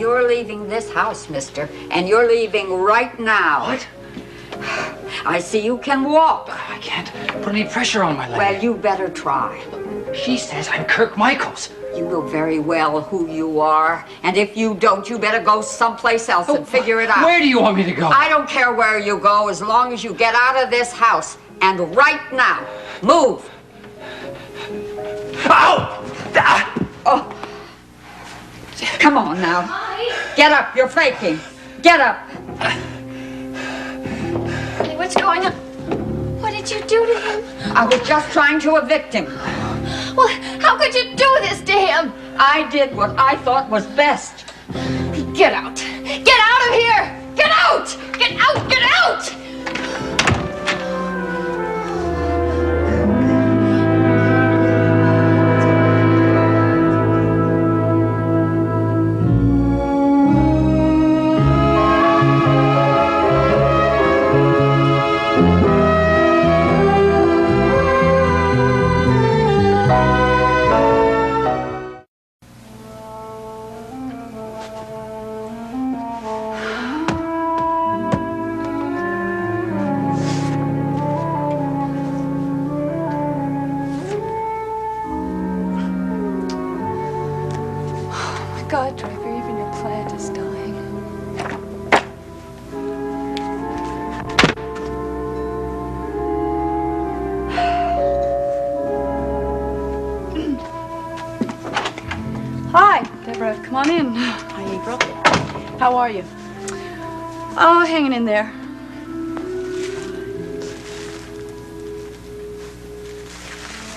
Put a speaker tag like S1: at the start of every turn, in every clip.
S1: You're leaving this house, mister, and you're leaving right now.
S2: What?
S1: I see you can walk.
S2: I can't put any pressure on my leg.
S1: Well, you better try.
S2: She says I'm Kirk Michaels.
S1: You know very well who you are, and if you don't, you better go someplace else and figure it out.
S2: Where do you want me to go?
S1: I don't care where you go as long as you get out of this house, and right now. Move.
S2: Ow! Ah!
S1: Oh. Come on now. Get up, you're faking. Get up.
S3: Hey, what's going on? What did you do to him?
S1: I was just trying to evict him.
S3: Well, how could you do this to him?
S1: I did what I thought was best.
S3: Get out. Get out of here. Get out. Get out. Get out.
S4: God, Draper, even your plant is dying. Hi, Deborah. Come on in.
S5: Hi, April. How are you?
S4: Oh, hanging in there.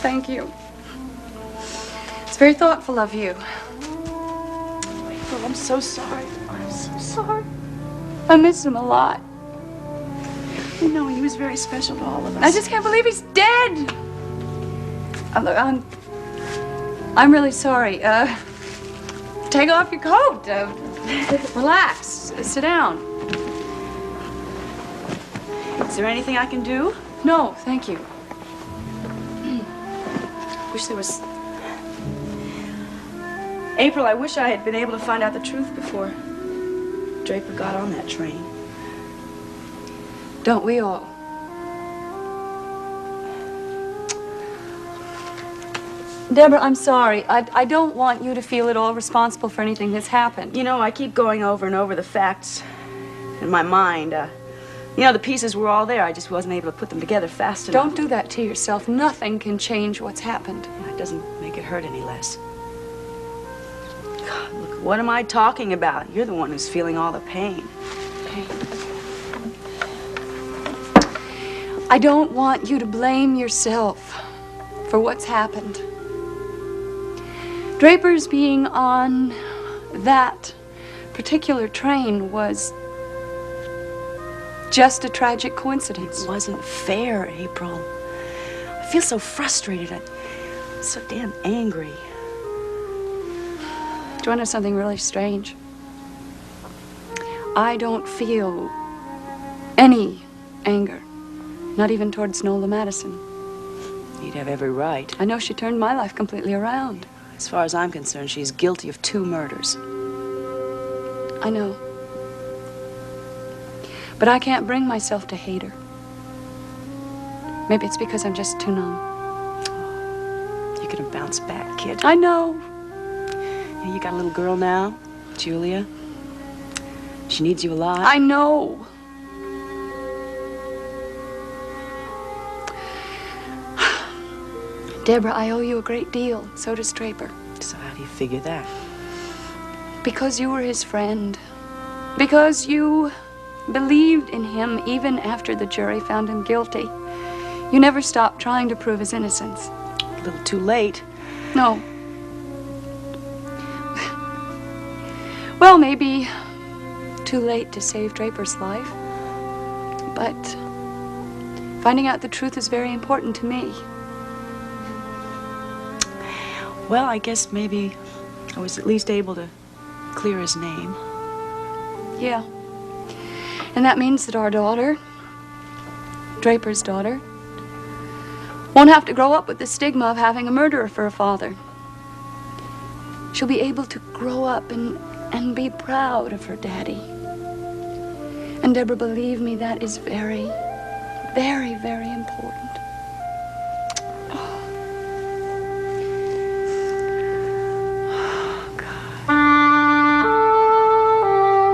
S4: Thank you. It's very thoughtful of you.
S5: April, I'm so sorry. I'm so sorry.
S4: I miss him a lot.
S5: You know, he was very special to all of us.
S4: I just can't believe he's dead. Look, I'm really sorry. Take off your coat. Relax. Sit down.
S5: Is there anything I can do?
S4: No, thank you.
S5: Wish there was... April, I wish I had been able to find out the truth before Draper got on that train.
S4: Don't we all? Deborah, I'm sorry. I don't want you to feel at all responsible for anything that's happened.
S5: You know, I keep going over and over the facts in my mind. You know, the pieces were all there. I just wasn't able to put them together fast enough.
S4: Don't do that to yourself. Nothing can change what's happened.
S5: It doesn't make it hurt any less. God, look, what am I talking about? You're the one who's feeling all the pain.
S4: Pain. I don't want you to blame yourself for what's happened. Draper's being on that particular train was just a tragic coincidence.
S5: It wasn't fair, April. I feel so frustrated. I'm so damn angry.
S4: Do you want to know something really strange? I don't feel any anger, not even towards Nola Madison.
S5: You'd have every right.
S4: I know she turned my life completely around.
S5: As far as I'm concerned, she's guilty of 2 murders.
S4: I know. But I can't bring myself to hate her. Maybe it's because I'm just too numb.
S5: You could have bounced back, kid.
S4: I know.
S5: You got a little girl now, Julia. She needs you a lot.
S4: I know. Deborah, I owe you a great deal. So does Draper.
S5: So how do you figure that?
S4: Because you were his friend. Because you believed in him even after the jury found him guilty. You never stopped trying to prove his innocence.
S5: A little too late.
S4: No. Well, maybe too late to save Draper's life. But finding out the truth is very important to me.
S5: Well, I guess maybe I was at least able to clear his name.
S4: Yeah. And that means that our daughter, Draper's daughter, won't have to grow up with the stigma of having a murderer for a father. She'll be able to grow up and and be proud of her daddy. And Deborah, believe me, that is very, very, very important.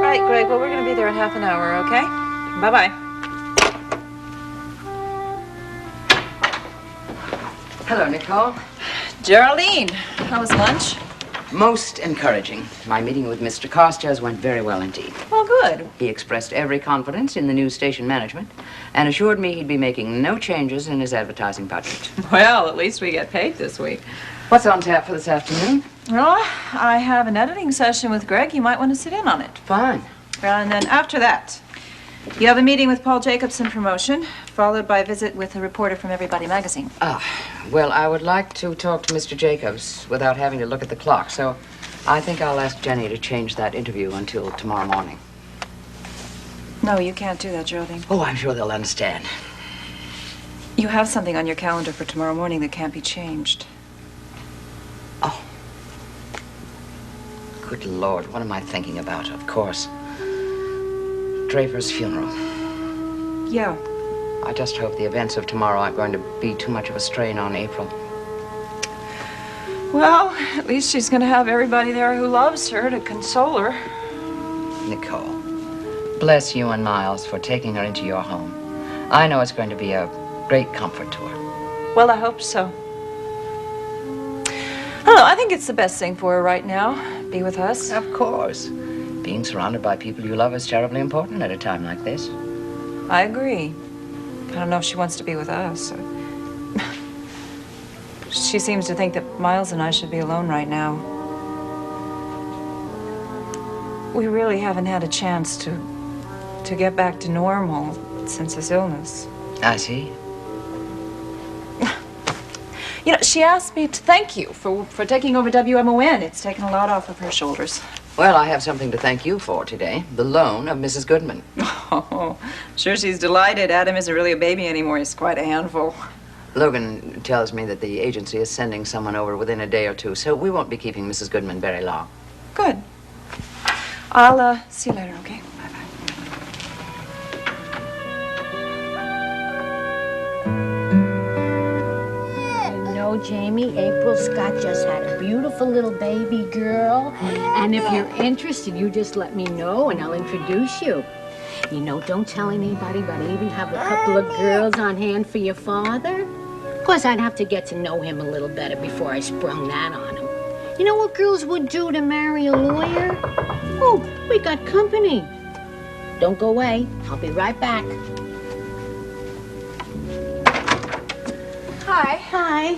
S6: Right, Greg. Well, we're going to be there in half an hour, okay? Bye-bye.
S2: Hello, Nicole.
S6: Geraldine, how was lunch?
S7: Most encouraging. My meeting with Mr. Costas went very well indeed.
S6: Well, good.
S7: He expressed every confidence in the new station management and assured me he'd be making no changes in his advertising budget.
S6: Well, at least we get paid this week.
S7: What's on tap for this afternoon?
S6: Well, I have an editing session with Greg. You might want to sit in on it.
S7: Fine.
S6: And then after that, you have a meeting with Paul Jacobson Promotion, followed by a visit with a reporter from Everybody Magazine.
S7: Well, I would like to talk to Mr. Jacobs without having to look at the clock, so I think I'll ask Jenny to change that interview until tomorrow morning.
S6: No, you can't do that, Geraldine.
S7: Oh, I'm sure they'll understand.
S6: You have something on your calendar for tomorrow morning that can't be changed.
S7: Oh. Good Lord, what am I thinking about? Of course. Draper's funeral.
S6: Yeah.
S7: I just hope the events of tomorrow aren't going to be too much of a strain on April.
S6: Well, at least she's going to have everybody there who loves her to console her.
S7: Nicole, bless you and Miles for taking her into your home. I know it's going to be a great comfort to her.
S6: Well, I hope so. I don't know, I think it's the best thing for her right now. Be with us.
S7: Of course. Being surrounded by people you love is terribly important at a time like this.
S6: I agree. I don't know if she wants to be with us. She seems to think that Miles and I should be alone right now. We really haven't had a chance to get back to normal since his illness.
S7: I see.
S6: You know, she asked me to thank you for taking over WMON. It's taken a lot off of her shoulders.
S7: Well, I have something to thank you for today. The loan of Mrs. Goodman.
S6: Oh, sure she's delighted. Adam isn't really a baby anymore. He's quite a handful.
S7: Logan tells me that the agency is sending someone over within a day or two, so we won't be keeping Mrs. Goodman very long.
S6: Good. I'll see you later, okay?
S8: Jamie, April Scott just had a beautiful little baby girl. And if you're interested, you just let me know and I'll introduce you. You know, don't tell anybody, but I even have a couple of girls on hand for your father. Of course, I'd have to get to know him a little better before I sprung that on him. You know what girls would do to marry a lawyer? Oh, we got company. Don't go away. I'll be right back.
S3: Hi.
S8: Hi.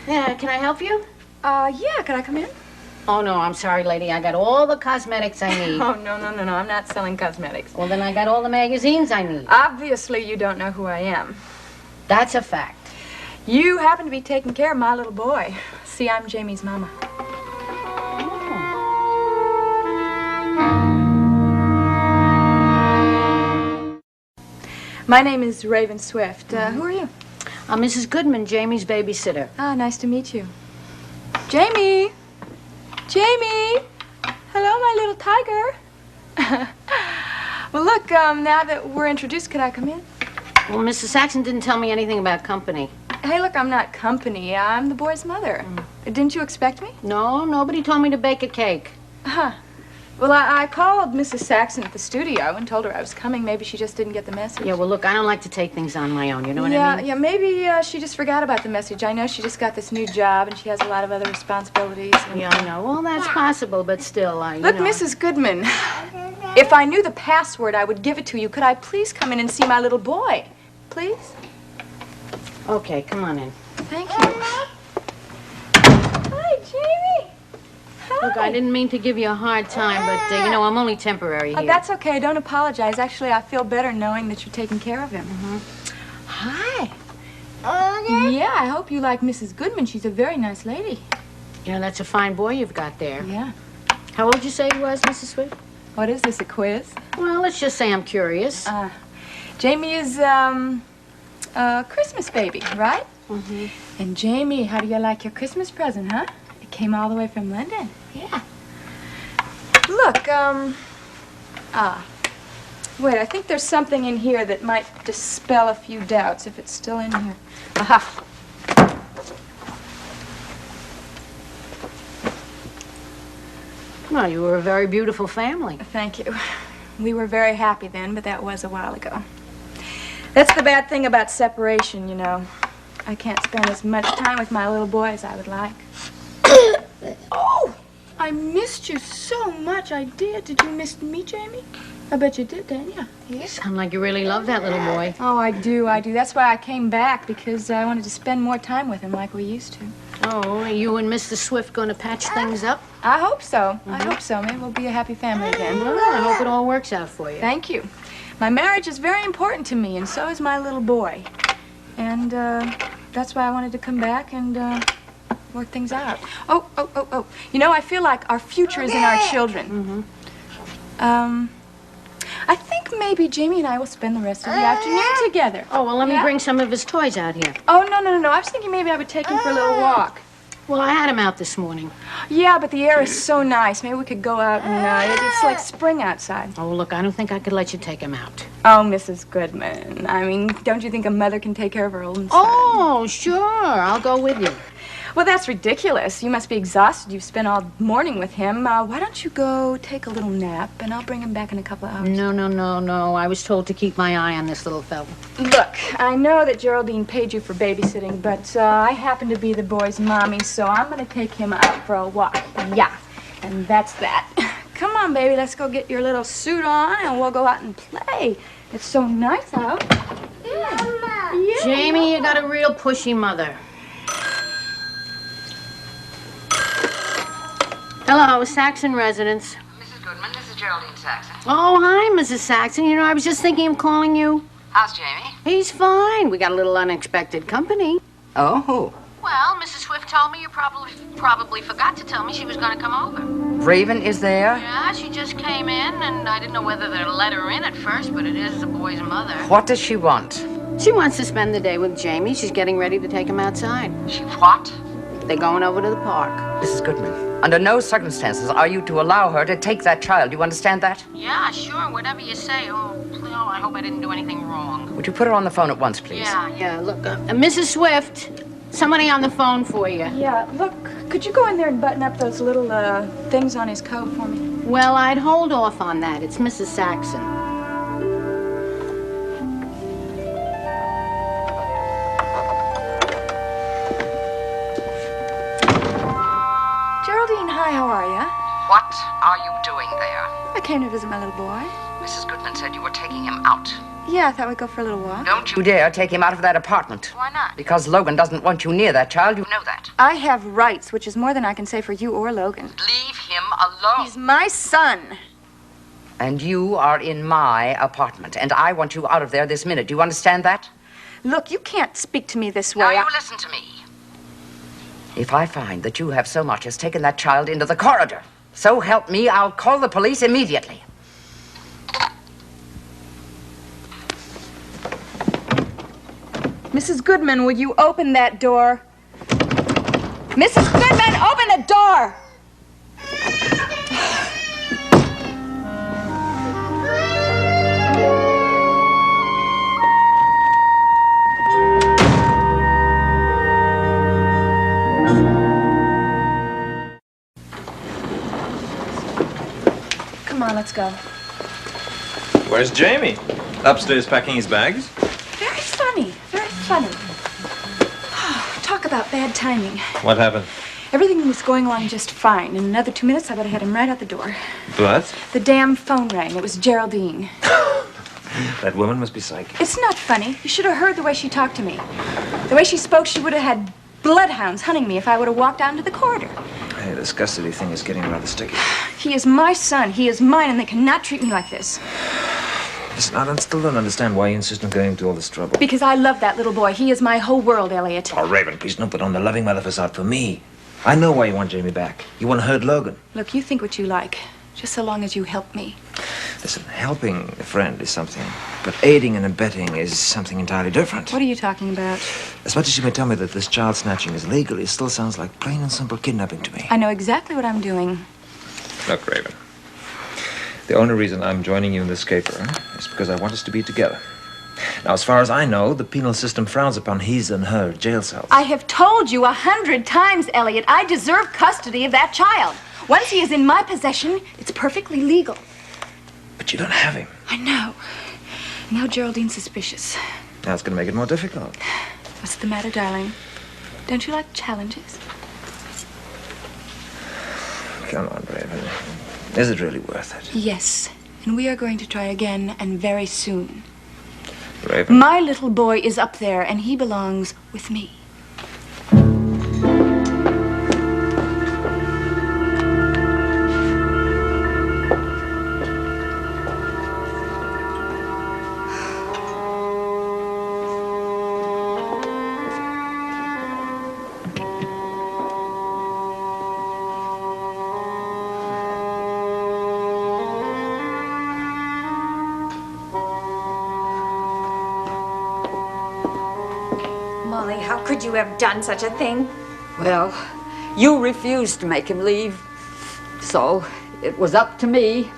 S8: Yeah, can I help you?
S3: Yeah, can I come in?
S8: Oh, no, I'm sorry, lady. I got all the cosmetics I need.
S3: Oh, no, I'm not selling cosmetics.
S8: Well, then I got all the magazines I need.
S3: Obviously, you don't know who I am.
S8: That's a fact.
S3: You happen to be taking care of my little boy. See, I'm Jamie's mama. My name is Raven Swift. Who are you?
S8: I'm Mrs. Goodman, Jamie's babysitter.
S3: Ah, nice to meet you. Jamie! Jamie! Hello, my little tiger. Well, look, now that we're introduced, could I come in?
S8: Well, Mrs. Saxon didn't tell me anything about company.
S3: Hey, look, I'm not company. I'm the boy's mother. Didn't you expect me?
S8: No, nobody told me to bake a cake.
S3: Huh. Well, I called Mrs. Saxon at the studio and told her I was coming. Maybe she just didn't get the message.
S8: Yeah, well, look, I don't like to take things on my own, you know what I mean?
S3: Yeah, maybe she just forgot about the message. I know she just got this new job and she has a lot of other responsibilities. And...
S8: Yeah, I know. Well, that's possible, but still,
S3: Look, Mrs. Goodman, if I knew the password, I would give it to you. Could I please come in and see my little boy? Please?
S8: Okay, come on in.
S3: Thank you. Hi, Jamie. Hi.
S8: Look, I didn't mean to give you a hard time, but, you know, I'm only temporary here.
S3: That's okay. Don't apologize. Actually, I feel better knowing that you're taking care of him. Hi. Yeah, I hope you like Mrs. Goodman. She's a very nice lady.
S8: You know, that's a fine boy you've got there.
S3: Yeah.
S8: How old did you say he was, Mrs. Swift?
S3: What is this, a quiz?
S8: Well, let's just say I'm curious.
S3: Jamie is, a Christmas baby, right?
S8: Mm-hmm.
S3: And Jamie, how do you like your Christmas present, huh? It came all the way from London. Yeah. Look, wait, I think there's something in here that might dispel a few doubts if it's still in here. Aha.
S8: Well, you were a very beautiful family.
S3: Thank you. We were very happy then, but that was a while ago. That's the bad thing about separation, you know. I can't spend as much time with my little boy as I would like. Oh! I missed you so much. I did. Did you miss me, Jamie? I bet you did, didn't you?
S8: You sound like you really love that little boy.
S3: Oh, I do. That's why I came back, because I wanted to spend more time with him like we used to.
S8: Oh, are you and Mr. Swift going to patch things up?
S3: I hope so. I hope so. Maybe we'll be a happy family again.
S8: Well, I hope it all works out for you.
S3: Thank you. My marriage is very important to me, and so is my little boy. And that's why I wanted to come back and work things out. Oh. You know, I feel like our future is in our children. I think maybe Jamie and I will spend the rest of the afternoon together.
S8: Oh, well, let me bring some of his toys out here.
S3: Oh, no. I was thinking maybe I would take him for a little walk.
S8: Well, I had him out this morning.
S3: Yeah, but the air is so nice. Maybe we could go out and it's like spring outside.
S8: Oh, look, I don't think I could let you take him out.
S3: Oh, Mrs. Goodman. I mean, don't you think a mother can take care of her own son?
S8: Oh, sure. I'll go with you.
S3: Well, that's ridiculous. You must be exhausted. You've spent all morning with him. Why don't you go take a little nap, and I'll bring him back in a couple of hours.
S8: No. I was told to keep my eye on this little fella.
S3: Look, I know that Geraldine paid you for babysitting, but I happen to be the boy's mommy, so I'm going to take him out for a walk. Yeah, and that's that. Come on, baby, let's go get your little suit on, and we'll go out and play. It's so nice out. Yeah.
S8: Jamie, you got a real pushy mother. Hello, Saxon residence.
S7: Mrs. Goodman, this is Geraldine Saxon.
S8: Oh, hi, Mrs. Saxon. You know, I was just thinking of calling you.
S7: How's Jamie?
S8: He's fine. We got a little unexpected company.
S7: Oh, who?
S8: Well, Mrs. Swift told me you probably forgot to tell me she was going to come over.
S7: Raven is there?
S8: Yeah, she just came in, and I didn't know whether to let her in at first, but it is the boy's mother.
S7: What does she want?
S8: She wants to spend the day with Jamie. She's getting ready to take him outside.
S7: She what?
S8: They're going over to the park.
S7: Mrs. Goodman, under no circumstances are you to allow her to take that child. You understand that?
S8: Yeah, sure, whatever you say. Oh, I hope I didn't do anything wrong.
S7: Would you put her on the phone at once, please?
S8: Yeah, look, Mrs. Swift, somebody on the phone for you.
S3: Yeah, look, could you go in there and button up those little things on his coat for me?
S8: Well, I'd hold off on that. It's Mrs. Saxon.
S3: Geraldine, hi, how are you?
S7: What are you doing there?
S3: I came to visit my little boy.
S7: Mrs. Goodman said you were taking him out.
S3: Yeah, I thought we'd go for a little walk.
S7: Don't you dare take him out of that apartment.
S3: Why not?
S7: Because Logan doesn't want you near that child. You know that.
S3: I have rights, which is more than I can say for you or Logan.
S7: Leave him alone.
S3: He's my son.
S7: And you are in my apartment, and I want you out of there this minute. Do you understand that?
S3: Look, you can't speak to me this
S7: Now
S3: way.
S7: you listen to me. If I find that you have so much as taken that child into the corridor, so help me, I'll call the police immediately.
S3: Mrs. Goodman, will you open that door? Mrs. Goodman, open the door! Come on, let's go.
S9: Where's Jamie? Upstairs packing his bags?
S3: Very funny, very funny. Talk about bad timing.
S9: What happened?
S3: Everything was going along just fine. In another 2 minutes, I would have had him right out the door.
S9: What?
S3: The damn phone rang. It was Geraldine.
S9: That woman must be psychic.
S3: It's not funny. You should have heard the way she talked to me. The way she spoke, she would have had bloodhounds hunting me if I would have walked out into the corridor.
S9: Hey, this custody thing is getting rather sticky.
S3: He is my son. He is mine, and they cannot treat me like this.
S9: Listen, I still don't understand why you insist on going to all this trouble.
S3: Because I love that little boy. He is my whole world, Elliot.
S9: Oh, Raven, please don't put on the loving mother facade for me. I know why you want Jamie back. You want to hurt Logan.
S3: Look, you think what you like, just so long as you help me.
S9: Listen, helping a friend is something, but aiding and abetting is something entirely different.
S3: What are you talking about?
S9: As much as you may tell me that this child snatching is legal, it still sounds like plain and simple kidnapping to me.
S3: I know exactly what I'm doing.
S9: Look, Raven, The only reason I'm joining you in this caper is because I want us to be together. Now, as far as I know, the penal system frowns upon his and her jail cells.
S3: I have told you 100 times, Elliot, I deserve custody of that child. Once he is in my possession, it's perfectly legal.
S9: But you don't have him.
S3: I know. Now Geraldine's suspicious.
S9: Now it's going to make it more difficult.
S3: What's the matter, darling? Don't you like challenges?
S9: Come on, Raven. Is it really worth it?
S3: Yes. And we are going to try again, and very soon.
S9: Raven.
S3: My little boy is up there, and he belongs with me.
S10: Molly, how could you have done such a thing?
S1: Well, you refused to make him leave. So it was up to me.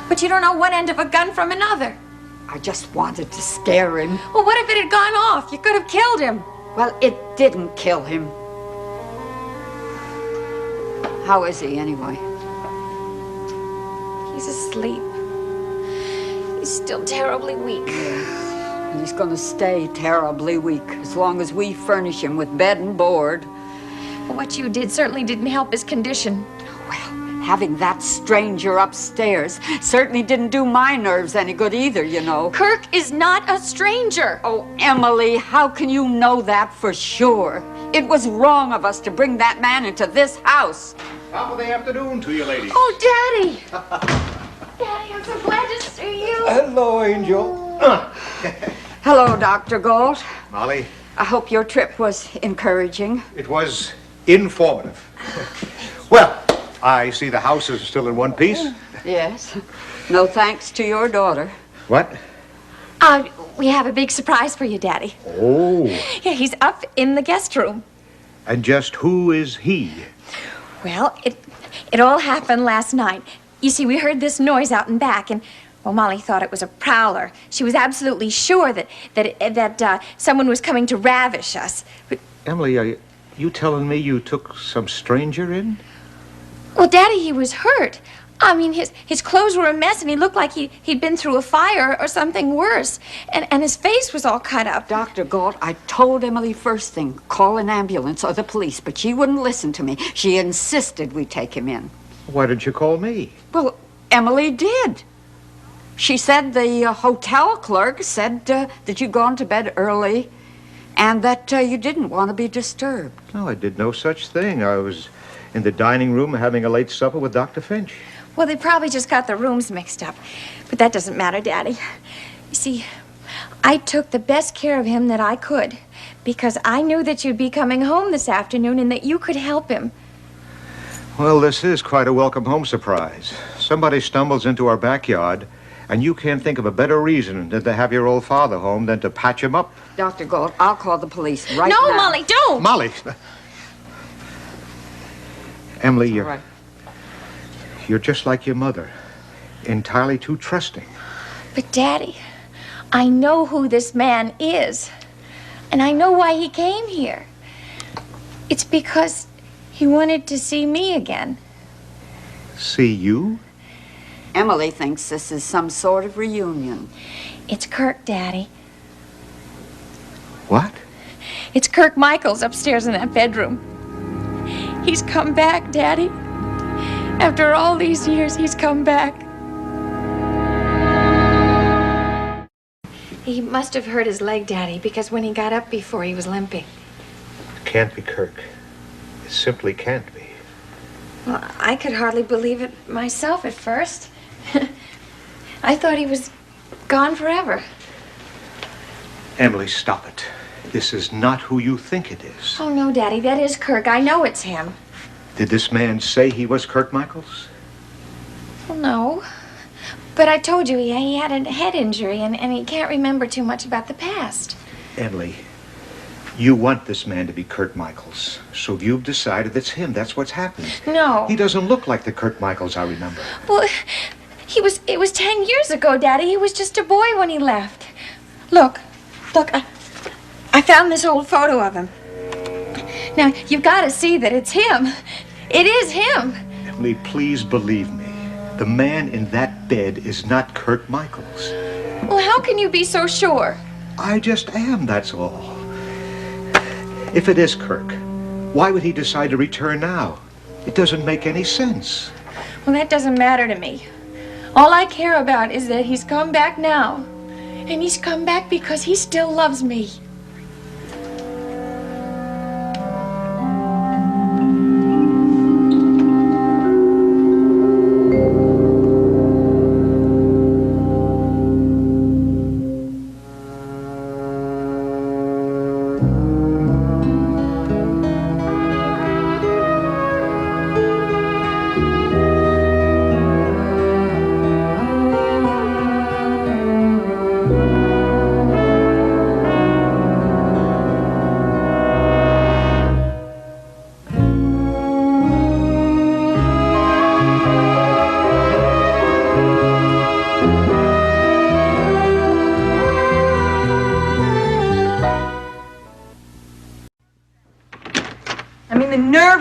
S10: But you don't know one end of a gun from another.
S1: I just wanted to scare him.
S10: Well, what if it had gone off? You could have killed him.
S1: Well, it didn't kill him. How is he, anyway?
S10: He's asleep. He's still terribly weak.
S1: And he's going to stay terribly weak as long as we furnish him with bed and board.
S10: Well, what you did certainly didn't help his condition.
S1: Well, having that stranger upstairs certainly didn't do my nerves any good either, you know.
S10: Kirk is not a stranger.
S1: Oh, Emily, how can you know that for sure? It was wrong of us to bring that man into this house.
S11: Top of the afternoon to you, ladies.
S10: Oh, Daddy! Daddy, I'm so glad to see you.
S11: Hello, Angel.
S1: Hello, Dr. Galt.
S11: Molly,
S1: I hope your trip was encouraging.
S11: it was informative. Well, I see the house is still in one piece.
S1: Yes. No thanks to your daughter.
S11: What?
S10: We have a big surprise for you, Daddy.
S11: Oh,
S10: Yeah, he's up in the guest room.
S11: and just who is he?
S10: Well, it all happened last night. You see, we heard this noise out in back, and well, Molly thought it was a prowler. She was absolutely sure that someone was coming to ravish us. But,
S11: Emily, are you telling me you took some stranger in?
S10: well, Daddy, he was hurt. I mean, his clothes were a mess, and he looked like he'd been through a fire or something worse. And his face was all cut up.
S1: Dr. Galt, I told Emily first thing, call an ambulance or the police, but she wouldn't listen to me. She insisted we take him in.
S11: Why didn't you call me?
S1: Well, Emily did. She said the hotel clerk said that you'd gone to bed early and that you didn't want to be disturbed.
S11: No, I did no such thing. I was in the dining room having a late supper with Dr. Finch.
S10: Well, they probably just got the rooms mixed up. But that doesn't matter, Daddy. You see, I took the best care of him that I could because I knew that you'd be coming home this afternoon and that you could help him.
S11: Well, this is quite a welcome home surprise. Somebody stumbles into our backyard, and you can't think of a better reason than to have your old father home than to patch him up.
S1: Dr. Galt, I'll call the police right
S10: No,
S1: now.
S10: Molly, don't!
S11: Molly! Emily,
S1: All right.
S11: you're just like your mother. Entirely too trusting.
S10: But, Daddy, I know who this man is. And I know why he came here. It's because he wanted to see me again.
S11: See you?
S1: Emily thinks this is some sort of reunion.
S10: It's Kirk, Daddy.
S11: What?
S10: It's Kirk Michaels upstairs in that bedroom. He's come back, Daddy. After all these years, he's come back. He must have hurt his leg, Daddy, because when he got up before, he was limping.
S11: It can't be Kirk. It simply can't be.
S10: Well, I could hardly believe it myself at first. I thought he was gone forever.
S11: Emily, stop it. This is not who you think it is.
S10: Oh, no, Daddy, that is Kirk. I know it's him.
S11: Did this man say he was Kirk Michaels?
S10: Well, no. But I told you he had a head injury, and he can't remember too much about the past.
S11: Emily, You want this man to be Kurt Michaels, so you've decided it's him. That's what's happened.
S10: No.
S11: He doesn't look like the Kurt Michaels I remember.
S10: Well, it was 10 years ago, Daddy. He was just a boy when he left. Look, I found this old photo of him. Now, you've got to see that it's him. It is him.
S11: Emily, please believe me. The man in that bed is not Kurt Michaels.
S10: Well, how can you be so sure?
S11: I just am, that's all. If it is Kirk, why would he decide to return now? It doesn't make any sense.
S10: Well, that doesn't matter to me. All I care about is that he's come back now. And he's come back because he still loves me.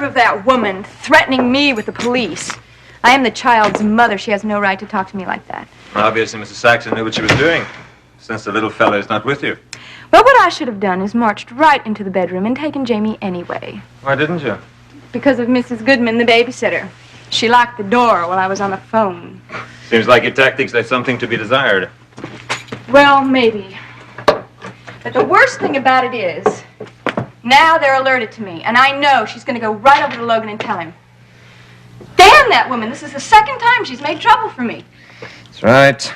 S3: Of that woman threatening me with the police. I am the child's mother. She has no right to talk to me like that.
S9: Obviously, Mrs. Saxon knew what she was doing, since the little fella is not with you.
S3: Well, what I should have done is marched right into the bedroom and taken Jamie anyway.
S9: Why didn't you?
S3: Because of Mrs. Goodman, the babysitter. She locked the door while I was on the phone.
S9: Seems like your tactics left something to be desired.
S3: Well, maybe. But the worst thing about it is, now they're alerted to me, and I know she's going to go right over to Logan and tell him. Damn that woman! This is the second time she's made trouble for me.
S9: That's right.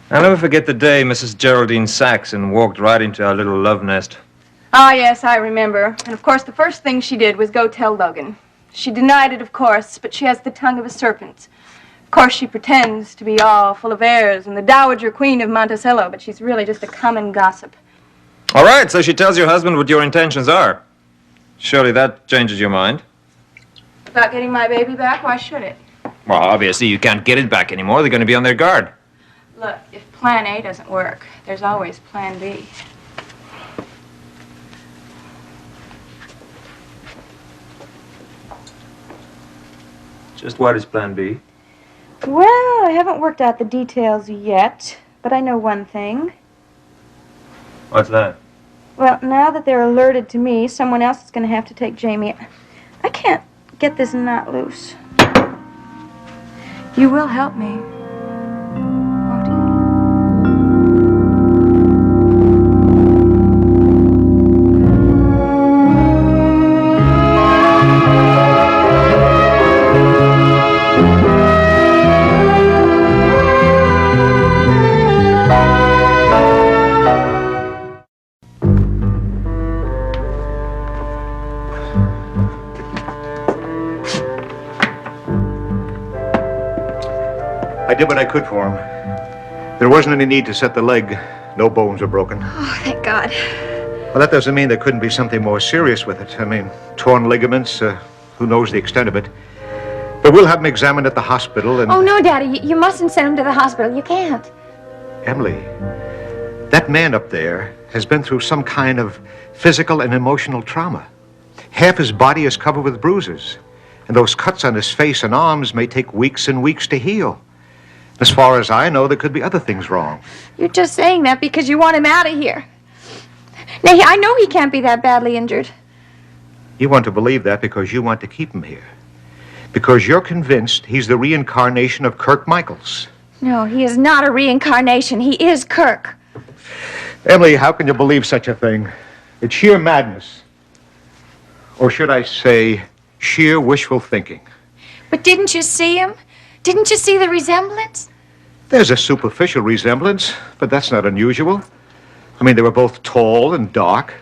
S9: I'll never forget the day Mrs. Geraldine Saxon walked right into our little love nest.
S3: Ah, yes, I remember. And, of course, the first thing she did was go tell Logan. She denied it, of course, but she has the tongue of a serpent. Of course, she pretends to be all full of airs and the Dowager Queen of Monticello, but she's really just a common gossip.
S9: All right, so she tells your husband what your intentions are. Surely that changes your mind.
S3: About getting my baby back? Why should it?
S9: Well, obviously you can't get it back anymore. They're going to be on their guard.
S3: Look, if Plan A doesn't work, there's always Plan B.
S9: Just what is Plan B?
S3: Well, I haven't worked out the details yet, but I know one thing.
S9: What's that?
S3: Well, now that they're alerted to me, someone else is going to have to take Jamie. I can't get this knot loose. You will help me, won't you?
S11: I did what I could for him. There wasn't any need to set the leg. No bones were broken.
S10: Oh, thank God.
S11: Well, that doesn't mean there couldn't be something more serious with it. I mean, torn ligaments, who knows the extent of it. But we'll have him examined at the hospital and...
S10: Oh, no, Daddy, you mustn't send him to the hospital. You can't.
S11: Emily, that man up there has been through some kind of physical and emotional trauma. Half his body is covered with bruises. And those cuts on his face and arms may take weeks and weeks to heal. As far as I know, there could be other things wrong.
S10: You're just saying that because you want him out of here. Now, I know he can't be that badly injured.
S11: You want to believe that because you want to keep him here. Because you're convinced he's the reincarnation of Kirk Michaels.
S10: No, he is not a reincarnation. He is Kirk.
S11: Emily, how can you believe such a thing? It's sheer madness. Or should I say, sheer wishful thinking.
S10: But didn't you see him? Didn't you see the resemblance?
S11: There's a superficial resemblance, but that's not unusual. I mean, they were both tall and dark.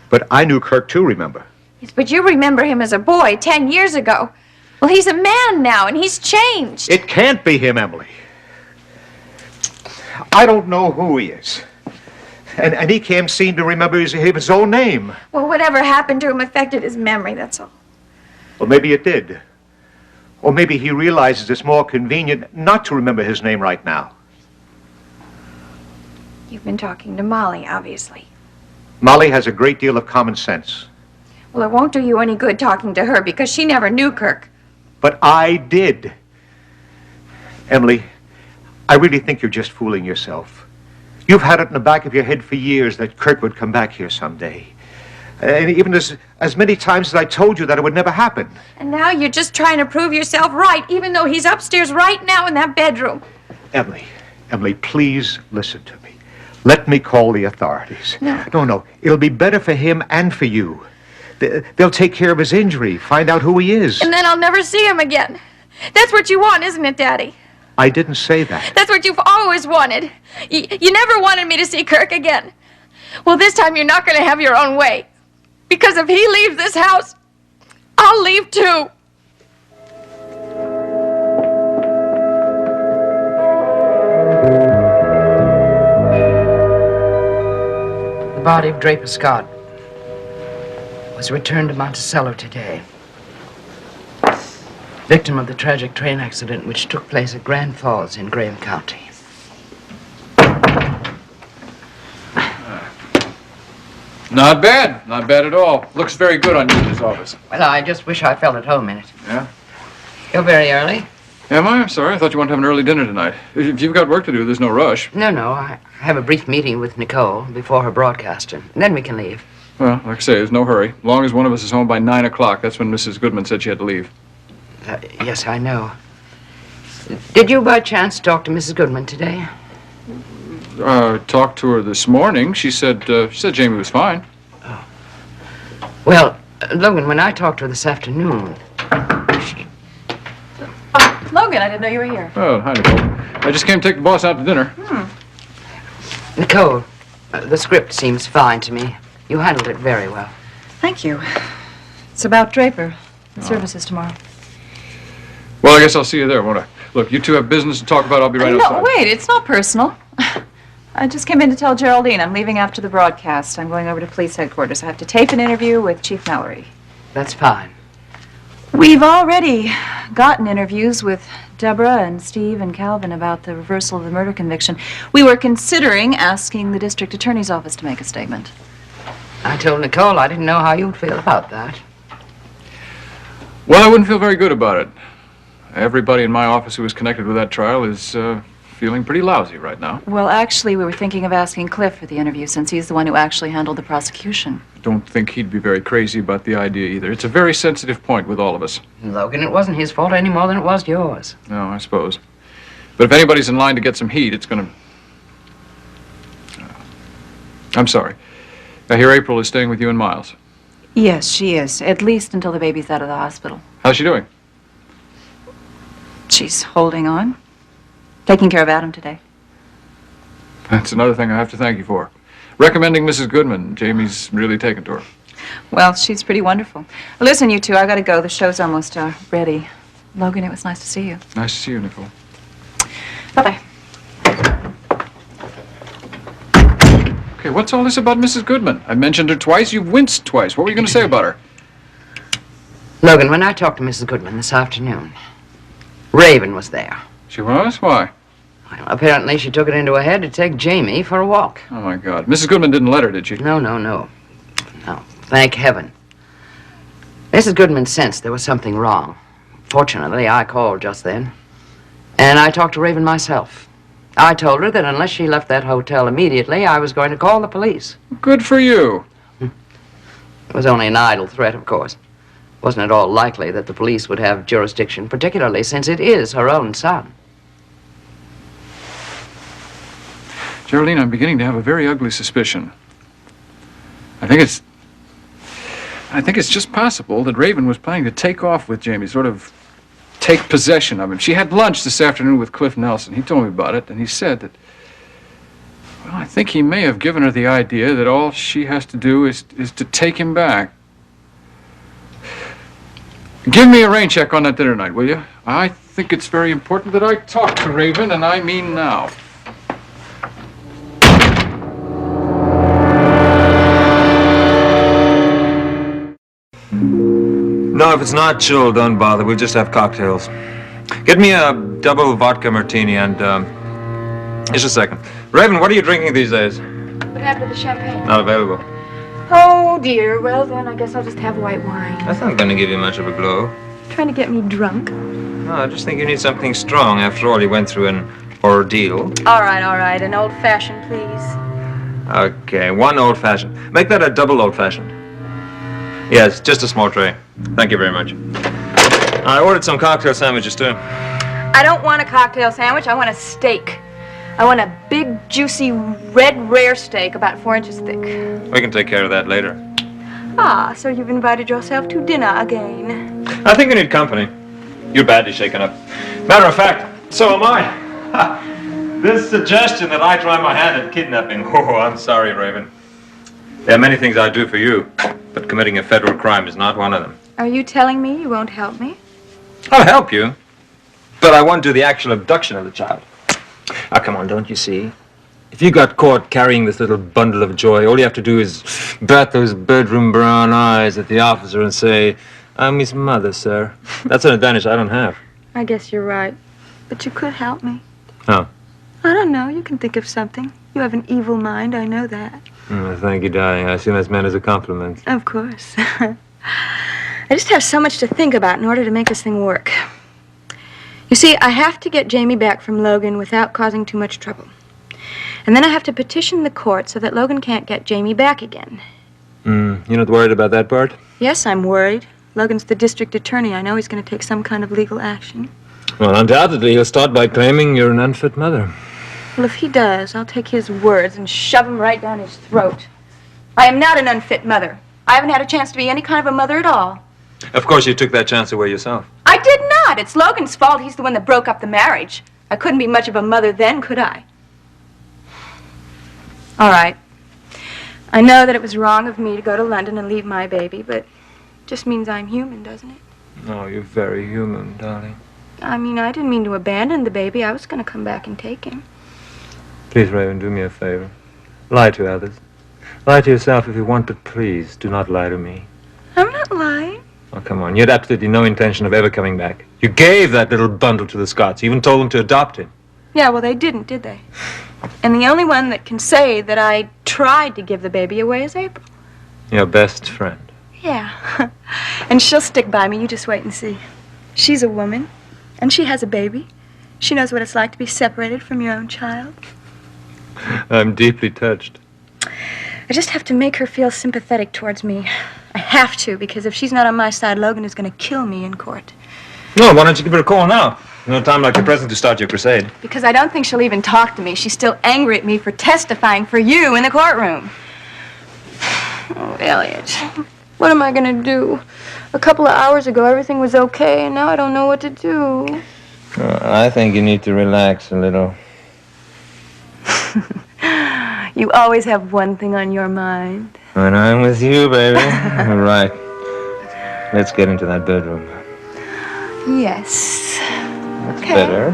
S11: But I knew Kirk, too, remember?
S10: Yes, but you remember him as a boy 10 years ago. Well, he's a man now, and he's changed.
S11: It can't be him, Emily. I don't know who he is. And he can't seem to remember his own name.
S10: Well, whatever happened to him affected his memory, that's all.
S11: Well, maybe it did. Or maybe he realizes it's more convenient not to remember his name right now.
S10: You've been talking to Molly, obviously.
S11: Molly has a great deal of common sense.
S10: Well, it won't do you any good talking to her because she never knew Kirk.
S11: But I did. Emily, I really think you're just fooling yourself. You've had it in the back of your head for years that Kirk would come back here someday. And even as many times as I told you that it would never happen.
S10: And now you're just trying to prove yourself right, even though he's upstairs right now in that bedroom.
S11: Emily, please listen to me. Let me call the authorities. No. It'll be better for him and for you. They'll take care of his injury, find out who he is.
S10: And then I'll never see him again. That's what you want, isn't it, Daddy?
S11: I didn't say that.
S10: That's what you've always wanted. You never wanted me to see Kirk again. Well, this time you're not going to have your own way. Because if he leaves this house, I'll leave too.
S7: The body of Draper Scott was returned to Monticello today. Victim of the tragic train accident which took place at Grand Falls in Graham County.
S12: Not bad. Not bad at all. Looks very good on you in his office.
S7: Well, I just wish I felt at home in it.
S12: Yeah?
S7: You're very early.
S12: Am I? I'm sorry. I thought you wanted to have an early dinner tonight. If you've got work to do, there's no rush.
S7: No, I have a brief meeting with Nicole before her broadcast, and then we can leave.
S12: Well, like I say, there's no hurry. As long as one of us is home by 9 o'clock, that's when Mrs. Goodman said she had to leave.
S7: Yes, I know. Did you by chance talk to Mrs. Goodman today?
S12: Talked to her this morning. She said Jamie was fine.
S7: Oh. Well, Logan, when I talked to her this afternoon,
S6: Logan, I didn't know you were here.
S12: Oh, hi, Nicole. I just came to take the boss out to dinner.
S7: Nicole, the script seems fine to me. You handled it very well.
S6: Thank you. It's about Draper. The services tomorrow.
S12: Well, I guess I'll see you there, won't I? Look, you two have business to talk about. I'll be right outside.
S6: No, wait, it's not personal. I just came in to tell Geraldine I'm leaving after the broadcast. I'm going over to police headquarters. I have to tape an interview with Chief Mallory.
S7: That's fine.
S6: We've already gotten interviews with Deborah and Steve and Calvin about the reversal of the murder conviction. We were considering asking the district attorney's office to make a statement.
S7: I told Nicole I didn't know how you'd feel about that.
S12: Well, I wouldn't feel very good about it. Everybody in my office who was connected with that trial is feeling pretty lousy right now.
S6: Well, actually, we were thinking of asking Cliff for the interview since he's the one who actually handled the prosecution.
S12: Don't think he'd be very crazy about the idea either. It's a very sensitive point with all of us.
S7: Logan, it wasn't his fault any more than it was yours.
S12: No, I suppose. But if anybody's in line to get some heat, it's going to... I'm sorry. I hear April is staying with you and Miles.
S6: Yes, she is. At least until the baby's out of the hospital.
S12: How's she doing?
S6: She's holding on. Taking care of Adam today.
S12: That's another thing I have to thank you for. Recommending Mrs. Goodman. Jamie's really taken to her.
S6: Well, she's pretty wonderful. Listen, you two, I gotta go. The show's almost ready. Logan, it was nice to see you.
S12: Nice to see you, Nicole.
S6: Bye-bye.
S12: Okay, what's all this about Mrs. Goodman? I mentioned her twice. You've winced twice. What were you going to say about her?
S7: Logan, when I talked to Mrs. Goodman this afternoon, Raven was there.
S12: She was? Why?
S7: Well, apparently she took it into her head to take Jamie for a walk.
S12: Oh, my God. Mrs. Goodman didn't let her, did she?
S7: No. No, thank heaven. Mrs. Goodman sensed there was something wrong. Fortunately, I called just then. And I talked to Raven myself. I told her that unless she left that hotel immediately, I was going to call the police.
S12: Good for you.
S7: It was only an idle threat, of course. Wasn't at all likely that the police would have jurisdiction, particularly since it is her own son.
S12: Geraldine, I'm beginning to have a very ugly suspicion. I think it's just possible that Raven was planning to take off with Jamie, sort of take possession of him. She had lunch this afternoon with Cliff Nelson. He told me about it, and he said that, well, I think he may have given her the idea that all she has to do is to take him back. Give me a rain check on that dinner night, will you? I think it's very important that I talk to Raven, and I mean now.
S9: No, if it's not chilled, don't bother. We'll just have cocktails. Get me a double vodka martini and, just a second. Raven, what are you drinking these days?
S3: What happened to the champagne?
S9: Not available.
S3: Oh, dear. Well, then, I guess I'll just have white wine.
S9: That's not going to give you much of a glow.
S3: Trying to get me drunk.
S9: No, I just think you need something strong. After all, you went through an ordeal.
S3: All right. An old-fashioned, please.
S9: Okay, one old-fashioned. Make that a double old-fashioned. Yes, just a small tray. Thank you very much. I ordered some cocktail sandwiches, too.
S3: I don't want a cocktail sandwich. I want a steak. I want a big, juicy, red, rare steak about 4 inches thick.
S9: We can take care of that later.
S3: Ah, so you've invited yourself to dinner again.
S9: I think you need company. You're badly shaken up. Matter of fact, so am I. This suggestion that I try my hand at kidnapping. Oh, I'm sorry, Raven. There are many things I do for you, but committing a federal crime is not one of them.
S3: Are you telling me you won't help me?
S9: I'll help you, but I won't do the actual abduction of the child. Ah, come on, don't you see? If you got caught carrying this little bundle of joy, all you have to do is bat those bedroom brown eyes at the officer and say, "I'm his mother, sir." That's an advantage I don't have.
S3: I guess you're right. But you could help me.
S9: Oh.
S3: I don't know. You can think of something. You have an evil mind. I know that.
S9: Thank you, darling. I assume that's meant as a compliment.
S3: Of course. I just have so much to think about in order to make this thing work. You see, I have to get Jamie back from Logan without causing too much trouble. And then I have to petition the court so that Logan can't get Jamie back again.
S9: You're not worried about that part?
S3: Yes, I'm worried. Logan's the district attorney. I know he's going to take some kind of legal action.
S9: Well, undoubtedly, he'll start by claiming you're an unfit mother.
S3: Well, if he does, I'll take his words and shove them right down his throat. I am not an unfit mother. I haven't had a chance to be any kind of a mother at all.
S9: Of course, you took that chance away yourself.
S3: I did not. It's Logan's fault. He's the one that broke up the marriage. I couldn't be much of a mother then, could I? All right. I know that it was wrong of me to go to London and leave my baby, but it just means I'm human, doesn't it?
S9: Oh, you're very human, darling.
S3: I mean, I didn't mean to abandon the baby. I was going to come back and take him.
S9: Please, Raven, do me a favor. Lie to others. Lie to yourself if you want, but please, do not lie to me.
S3: I'm not lying.
S9: Oh, come on. You had absolutely no intention of ever coming back. You gave that little bundle to the Scotts. You even told them to adopt him.
S3: Yeah, well, they didn't, did they? And the only one that can say that I tried to give the baby away is April.
S9: Your best friend.
S3: Yeah. And she'll stick by me. You just wait and see. She's a woman, and she has a baby. She knows what it's like to be separated from your own child.
S9: I'm deeply touched.
S3: I just have to make her feel sympathetic towards me. I have to, because if she's not on my side, Logan is going to kill me in court.
S9: No, why don't you give her a call now? No time like the present to start your crusade.
S3: Because I don't think she'll even talk to me. She's still angry at me for testifying for you in the courtroom. Oh, Elliot, what am I going to do? A couple of hours ago, everything was okay, and now I don't know what to do.
S9: I think you need to relax a little.
S3: You always have one thing on your mind.
S9: When I'm with you, baby. All right. Let's get into that bedroom.
S3: Yes.
S9: That's
S3: Okay.
S9: better.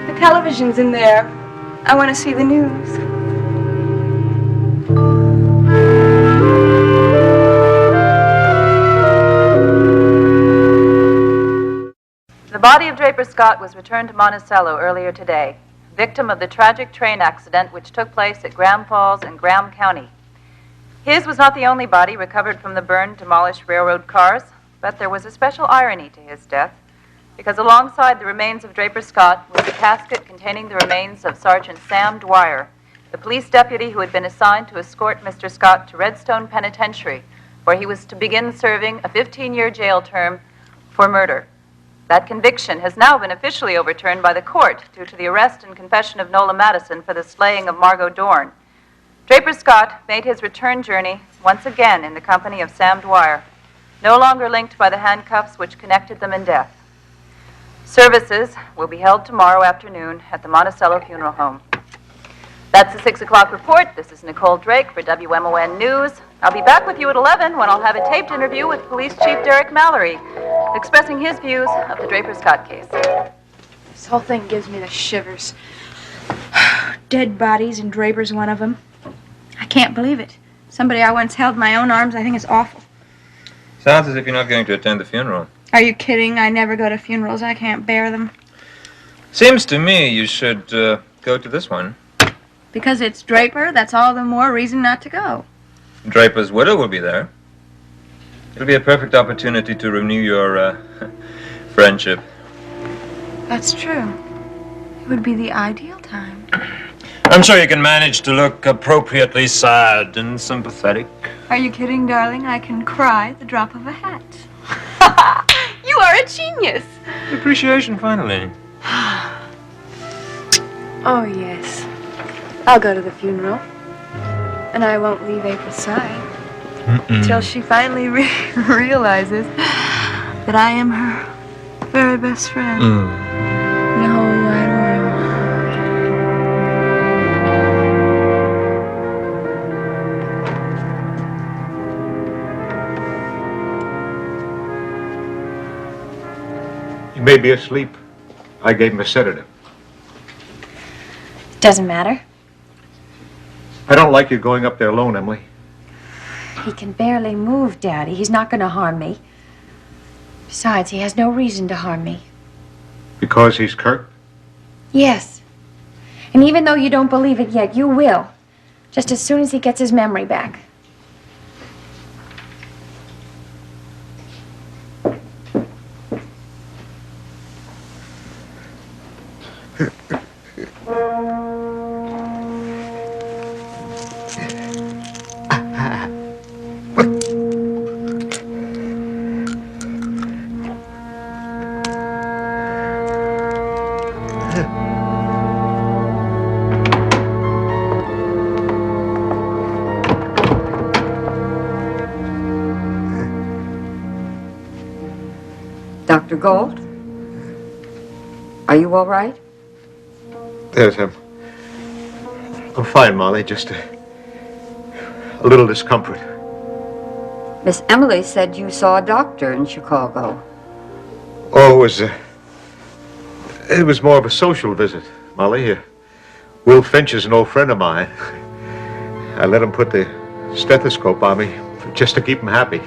S3: The television's in there. I want to see the news.
S13: The body of Draper Scott was returned to Monticello earlier today, victim of the tragic train accident which took place at Graham Falls in Graham County. His was not the only body recovered from the burned, demolished railroad cars, but there was a special irony to his death, because alongside the remains of Draper Scott was a casket containing the remains of Sergeant Sam Dwyer, the police deputy who had been assigned to escort Mr. Scott to Redstone Penitentiary, where he was to begin serving a 15-year jail term for murder. That conviction has now been officially overturned by the court due to the arrest and confession of Nola Madison for the slaying of Margot Dorn. Draper Scott made his return journey once again in the company of Sam Dwyer, no longer linked by the handcuffs which connected them in death. Services will be held tomorrow afternoon at the Monticello Funeral Home. That's the 6 o'clock report. This is Nicole Drake for WMON News. I'll be back with you at 11 when I'll have a taped interview with Police Chief Derek Mallory, expressing his views of the Draper Scott case.
S3: This whole thing gives me the shivers. Dead bodies, and Draper's one of them. I can't believe it. Somebody I once held in my own arms, I think is awful.
S9: Sounds as if you're not going to attend the funeral.
S3: Are you kidding? I never go to funerals. I can't bear them.
S9: Seems to me you should go to this one.
S3: Because it's Draper, that's all the more reason not to go.
S9: Draper's widow will be there. It'll be a perfect opportunity to renew your friendship.
S3: That's true. It would be the ideal time.
S9: I'm sure you can manage to look appropriately sad and sympathetic.
S3: Are you kidding, darling? I can cry at the drop of a hat. You are a genius.
S9: Appreciation, finally.
S3: Oh, yes. I'll go to the funeral. And I won't leave April's side until she finally realizes that I am her very best friend. No, I don't.
S11: He may be asleep. I gave him a sedative.
S10: Doesn't matter.
S11: I don't like you going up there alone, Emily.
S10: He can barely move, Daddy. He's not going to harm me. Besides, he has no reason to harm me.
S11: Because he's Kirk?
S10: Yes. And even though you don't believe it yet, you will. Just as soon as he gets his memory back.
S1: Dr. Gold? Are you all right?
S11: Yes, I'm fine, Molly. Just a little discomfort.
S1: Miss Emily said you saw a doctor in Chicago.
S11: Oh, it was more of a social visit, Molly. Will Finch is an old friend of mine. I let him put the stethoscope on me just to keep him happy.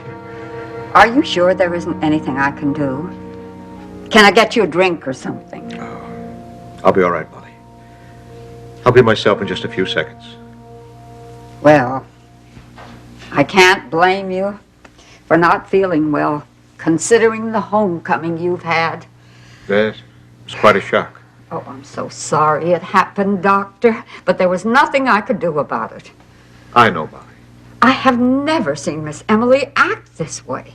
S1: Are you sure there isn't anything I can do? Can I get you a drink or something?
S11: I'll be all right, Molly. I'll be myself in just a few seconds.
S1: Well, I can't blame you for not feeling well, considering the homecoming you've had.
S11: Yes, it was quite a shock.
S1: Oh, I'm so sorry it happened, Doctor, but there was nothing I could do about it.
S11: I know, Molly.
S1: I have never seen Miss Emily act this way.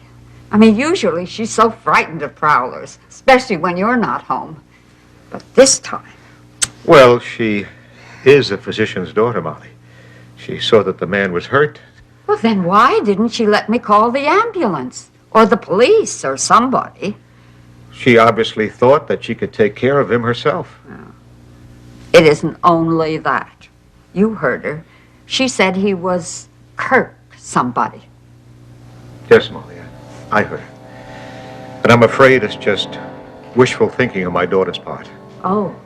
S1: I mean, usually she's so frightened of prowlers, especially when you're not home. But this time...
S11: Well, she is a physician's daughter, Molly. She saw that the man was hurt.
S1: Well, then why didn't she let me call the ambulance? Or the police, or somebody?
S11: She obviously thought that she could take care of him herself.
S1: It isn't only that. You heard her. She said he was Kirk somebody.
S11: Yes, Molly, I heard her. But I'm afraid it's just wishful thinking on my daughter's part.
S1: Oh,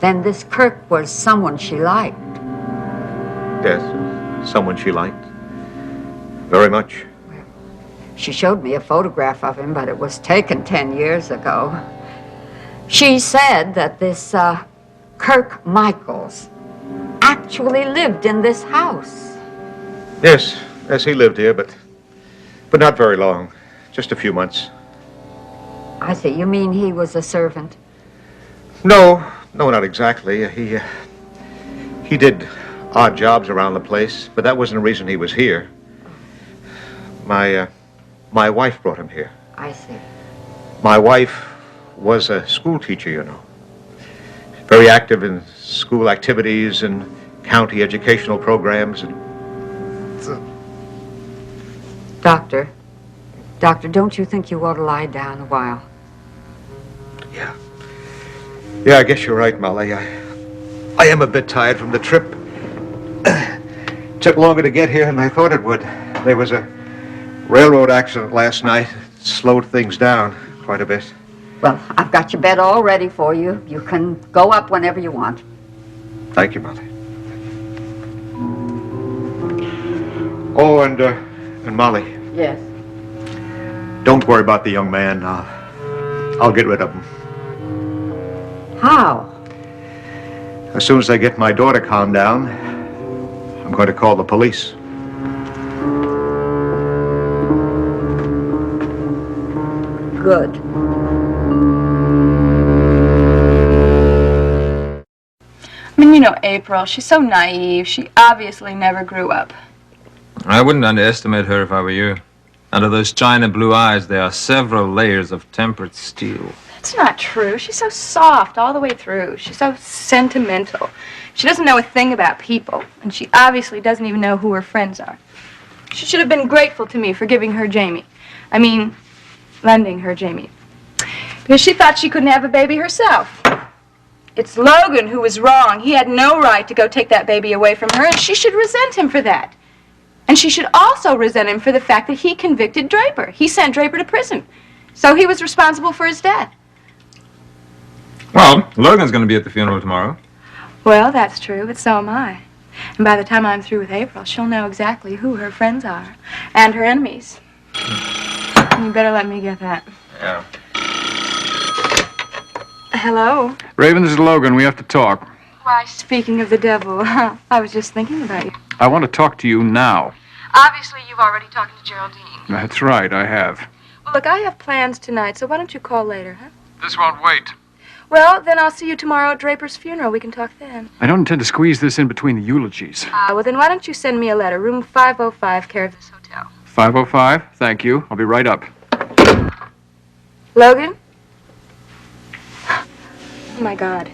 S1: then this Kirk was someone she liked.
S11: Yes, someone she liked. Very much.
S1: She showed me a photograph of him, but it was taken 10 years ago. She said that this Kirk Michaels actually lived in this house.
S11: Yes, he lived here, but not very long. Just a few months.
S1: I see. You mean he was a servant?
S11: No, not exactly. He did odd jobs around the place, but that wasn't the reason he was here. My wife brought him here.
S1: I see.
S11: My wife was a school teacher, you know. Very active in school activities and county educational programs.
S1: Doctor, don't you think you ought to lie down a while?
S11: Yeah, I guess you're right, Molly. I am a bit tired from the trip. Took longer to get here than I thought it would. There was a railroad accident last night. It slowed things down quite a bit.
S1: Well, I've got your bed all ready for you. You can go up whenever you want.
S11: Thank you, Molly. Oh, and Molly.
S1: Yes.
S11: Don't worry about the young man. I'll get rid of him.
S1: How?
S11: As soon as I get my daughter calmed down, I'm going to call the police.
S1: Good.
S3: I mean, you know April. She's so naive. She obviously never grew up.
S9: I wouldn't underestimate her if I were you. Under those china blue eyes, there are several layers of tempered steel.
S3: That's not true. She's so soft all the way through. She's so sentimental. She doesn't know a thing about people, and she obviously doesn't even know who her friends are. She should have been grateful to me for giving her Jamie. I mean, lending her Jamie. Because she thought she couldn't have a baby herself. It's Logan who was wrong. He had no right to go take that baby away from her, and she should resent him for that. And she should also resent him for the fact that he convicted Draper. He sent Draper to prison. So he was responsible for his death.
S9: Well, Logan's going to be at the funeral tomorrow.
S3: Well, that's true, but so am I. And by the time I'm through with April, she'll know exactly who her friends are and her enemies. You better let me get that.
S9: Yeah.
S3: Hello?
S12: Raven, this is Logan. We have to talk.
S3: Why, speaking of the devil, I was just thinking about you.
S12: I want to talk to you now.
S3: Obviously, you've already talked to Geraldine.
S12: That's right, I have.
S3: Well, look, I have plans tonight, so why don't you call later, huh?
S12: This won't wait.
S3: Well, then I'll see you tomorrow at Draper's funeral. We can talk then.
S12: I don't intend to squeeze this in between the eulogies.
S3: Well, then why don't you send me a letter, room 505, care of this hotel.
S12: 505? Thank you. I'll be right up.
S3: Logan? Oh, my God.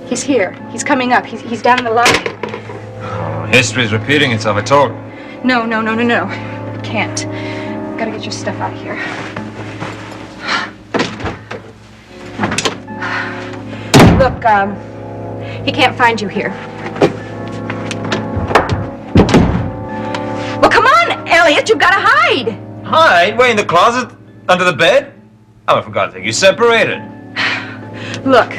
S3: He's here. He's coming up. He's down in the lobby.
S9: History's repeating itself, I told you.
S3: No. I can't. Gotta get your stuff out of here. Look, he can't find you here. Well, come on, Elliot, you've gotta hide.
S9: Hide? Way in the closet? Under the bed? Oh, for God's sake, you separated.
S3: Look,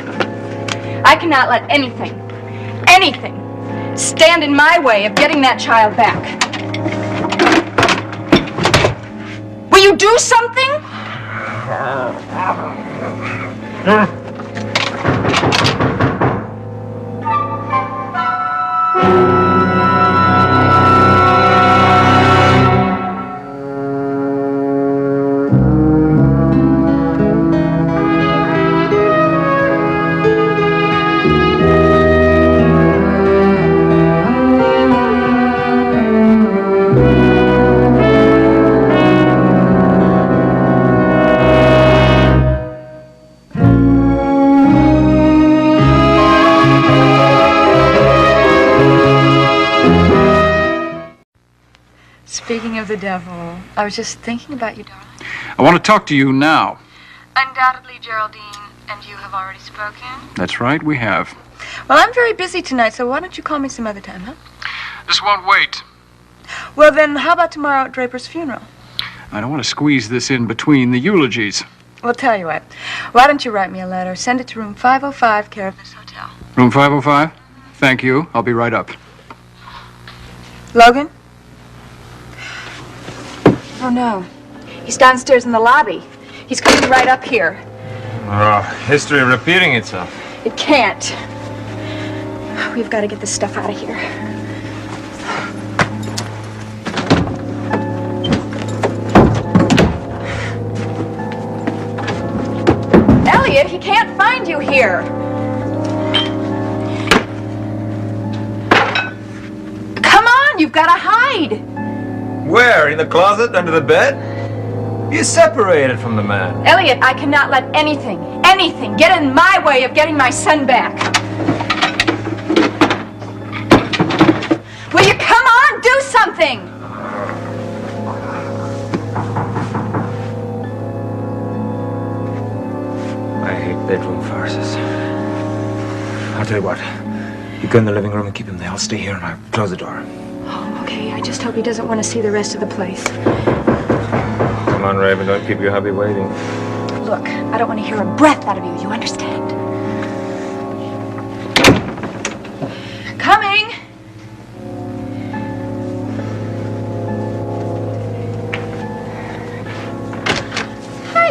S3: I cannot let anything stand in my way of getting that child back. Will you do something? Speaking of the devil, I was just thinking about you, darling.
S12: I want to talk to you now.
S3: Undoubtedly, Geraldine and you have already spoken.
S12: That's right, we have.
S3: Well, I'm very busy tonight, so why don't you call me some other time, huh?
S12: This won't wait.
S3: Well, then, how about tomorrow at Draper's funeral?
S12: I don't want to squeeze this in between the eulogies.
S3: Well, tell you what. Why don't you write me a letter? Send it to room 505, care of this hotel.
S12: Room 505? Thank you. I'll be right up.
S3: Logan? Oh, no. He's downstairs in the lobby. He's coming right up here.
S9: Oh, history repeating itself.
S3: It can't. We've got to get this stuff out of here. Elliot, he can't find you here. Come on, you've got to hide.
S9: Where? In the closet? Under the bed? You separated from the man.
S3: Elliot, I cannot let anything get in my way of getting my son back. Will you come on, do something?
S9: I hate bedroom farces. I'll tell you what. You go in the living room and keep him there. I'll stay here and I'll close the door.
S3: Oh, okay. I just hope he doesn't want to see the rest of the place.
S9: Come on, Raven. Don't keep your hubby waiting.
S3: Look, I don't want to hear a breath out of you. You understand? Coming!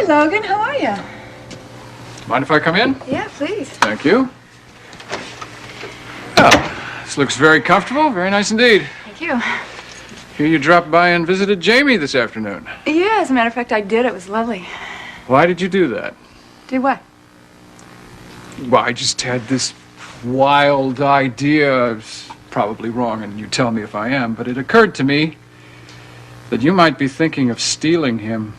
S3: Logan. How are you?
S12: Mind if I come in?
S3: Yeah, please.
S12: Thank you. Well, this looks very comfortable. Very nice indeed.
S3: Thank you.
S12: Here you dropped by and visited Jamie this afternoon.
S3: Yeah, as a matter of fact, I did. It was lovely.
S12: Why did you do that?
S3: Did what?
S12: Well, I just had this wild idea. It's probably wrong, and you tell me if I am, but it occurred to me that you might be thinking of stealing him.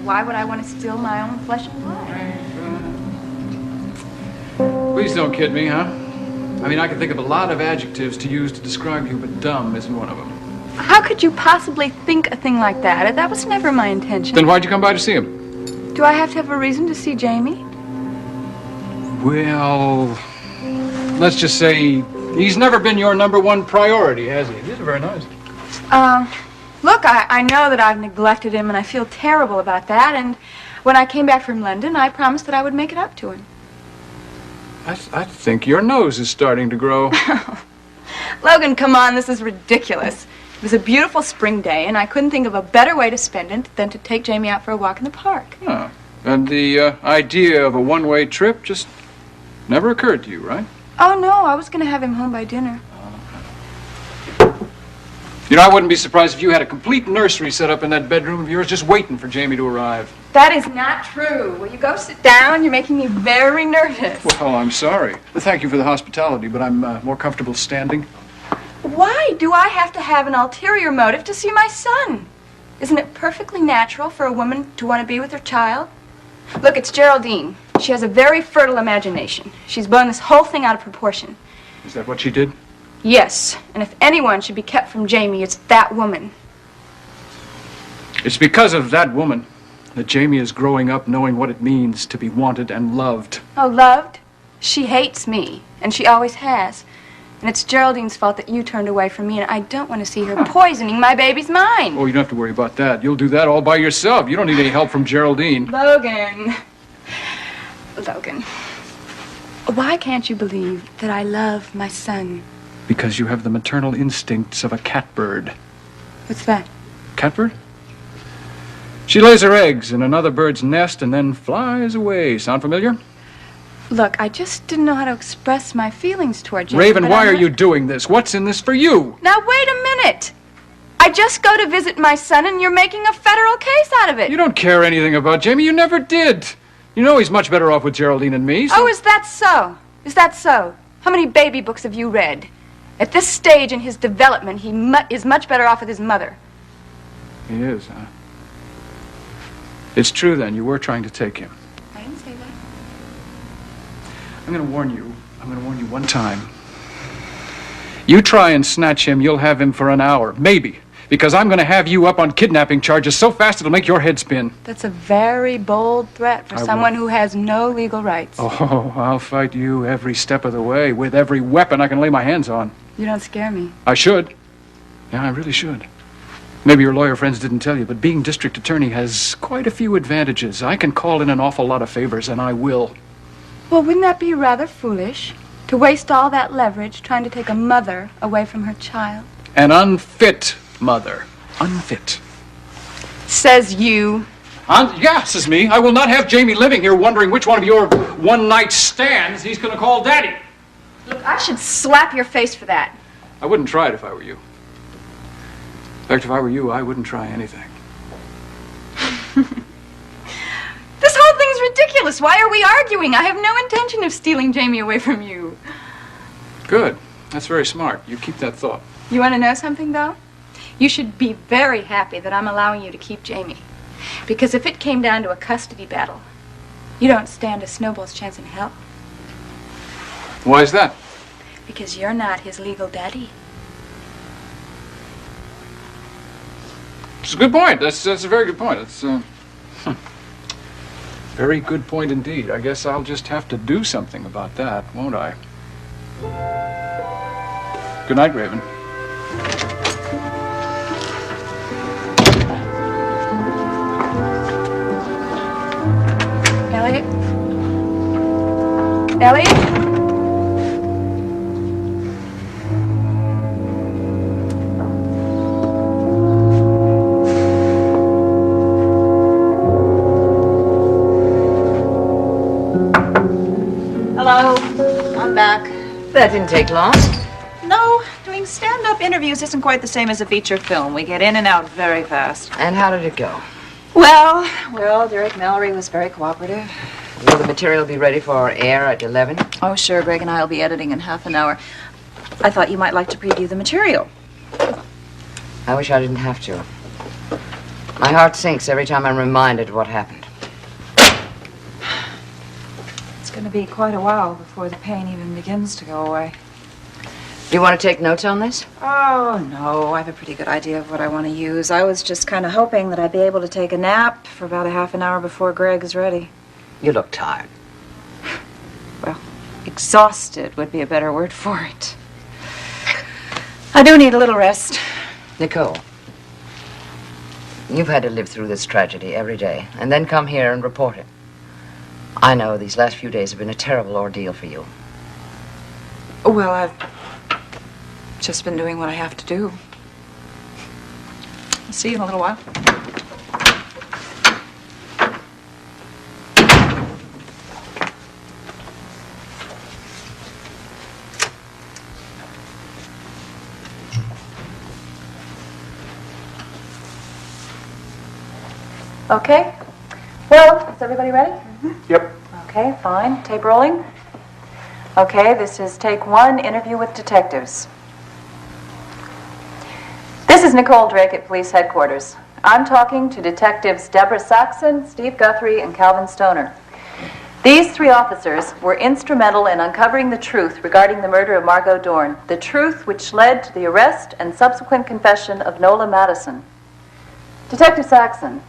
S3: Why would I want to steal my own flesh and blood?
S12: Please don't kid me, huh? I mean, I can think of a lot of adjectives to use to describe you, but dumb isn't one of them.
S3: How could you possibly think a thing like that? That was never my intention.
S12: Then why'd you come by to see him?
S3: Do I have to have a reason to see Jamie?
S12: Well, let's just say he's never been your #1 priority, has he? These are very nice.
S3: Look, I know that I've neglected him, and I feel terrible about that, and when I came back from London, I promised that I would make it up to him.
S12: I think your nose is starting to grow.
S3: Logan, come on, this is ridiculous. It was a beautiful spring day, and I couldn't think of a better way to spend it than to take Jamie out for a walk in the park.
S12: Huh. And the idea of a one-way trip just never occurred to you, right?
S3: Oh, no, I was going to have him home by dinner.
S12: You know, I wouldn't be surprised if you had a complete nursery set up in that bedroom of yours just waiting for Jamie to arrive.
S3: That is not true. Will you go sit down? You're making me very nervous.
S12: Well, I'm sorry. Thank you for the hospitality, but I'm more comfortable standing.
S3: Why do I have to have an ulterior motive to see my son? Isn't it perfectly natural for a woman to want to be with her child? Look, it's Geraldine. She has a very fertile imagination. She's blown this whole thing out of proportion.
S12: Is that what she did?
S3: Yes, and if anyone should be kept from Jamie, it's that woman.
S12: It's because of that woman that Jamie is growing up knowing what it means to be wanted and loved.
S3: Oh, loved? She hates me, and she always has. And it's Geraldine's fault that you turned away from me, and I don't want to see her poisoning my baby's mind.
S12: Oh, you don't have to worry about that. You'll do that all by yourself. You don't need any help from Geraldine.
S3: Logan. Logan. Why can't you believe that I love my son?
S12: Because you have the maternal instincts of a catbird.
S3: What's that?
S12: Catbird? She lays her eggs in another bird's nest and then flies away. Sound familiar?
S3: Look, I just didn't know how to express my feelings toward you.
S12: Raven, why are you doing this? What's in this for you?
S3: Now, wait a minute. I just go to visit my son, and you're making a federal case out of it.
S12: You don't care anything about Jamie. You never did. You know he's much better off with Geraldine and me. So...
S3: Oh, is that so? Is that so? How many baby books have you read? At this stage in his development, he is much better off with his mother.
S12: He is, huh? It's true, then. You were trying to take him.
S3: I didn't say that.
S12: I'm going to warn you. I'm going to warn you one time. You try and snatch him, you'll have him for an hour. Maybe. Because I'm going to have you up on kidnapping charges so fast it'll make your head spin.
S3: That's a very bold threat for someone who has no legal rights.
S12: Oh, I'll fight you every step of the way with every weapon I can lay my hands on.
S3: You don't scare me.
S12: I should. Yeah, I really should. Maybe your lawyer friends didn't tell you, but being district attorney has quite a few advantages. I can call in an awful lot of favors, and I will.
S3: Well, wouldn't that be rather foolish? To waste all that leverage trying to take a mother away from her child?
S12: An unfit mother. Unfit.
S3: Says you.
S12: Yeah, says me. I will not have Jamie living here wondering which one of your one-night stands he's going to call Daddy.
S3: Look, I should slap your face for that.
S12: I wouldn't try it if I were you. In fact, if I were you, I wouldn't try anything.
S3: This whole thing's ridiculous. Why are we arguing? I have no intention of stealing Jamie away from you.
S12: Good. That's very smart. You keep that thought.
S3: You want to know something, though? You should be very happy that I'm allowing you to keep Jamie. Because if it came down to a custody battle, you don't stand a snowball's chance in hell.
S12: Why is that?
S3: Because you're not his legal daddy.
S12: It's a good point. That's a very good point. It's very good point indeed. I guess I'll just have to do something about that, won't I? Good night, Raven.
S3: Elliot? Elliot?
S6: Hello, I'm back.
S7: That didn't take long.
S6: No, doing stand-up interviews isn't quite the same as a feature film. We get in and out very fast.
S7: And how did it go?
S6: Well, Derek Mallory was very cooperative.
S7: Will the material be ready for air at 11?
S6: Oh, sure, Greg and I will be editing in half an hour. I thought you might like to preview the material.
S7: I wish I didn't have to. My heart sinks every time I'm reminded of what happened.
S6: It's going to be quite a while before the pain even begins to go away.
S7: Do you want to take notes on this?
S6: Oh, no, I have a pretty good idea of what I want to use. I was just kind of hoping that I'd be able to take a nap for about a half an hour before Greg is ready.
S7: You look tired.
S6: Well, exhausted would be a better word for it. I do need a little rest.
S7: Nicole, you've had to live through this tragedy every day and then come here and report it. I know these last few days have been a terrible ordeal for you.
S6: Well, I've just been doing what I have to do. I'll see you in a little while. Okay. Well, is everybody ready?
S14: Yep.
S6: Okay, fine. Tape rolling. Okay, this is take one, interview with detectives. This is Nicole Drake at police headquarters. I'm talking to detectives Deborah Saxon, Steve Guthrie, and Calvin Stoner. These three officers were instrumental in uncovering the truth regarding the murder of Margot Dorn, the truth which led to the arrest and subsequent confession of Nola Madison. Detective Saxon,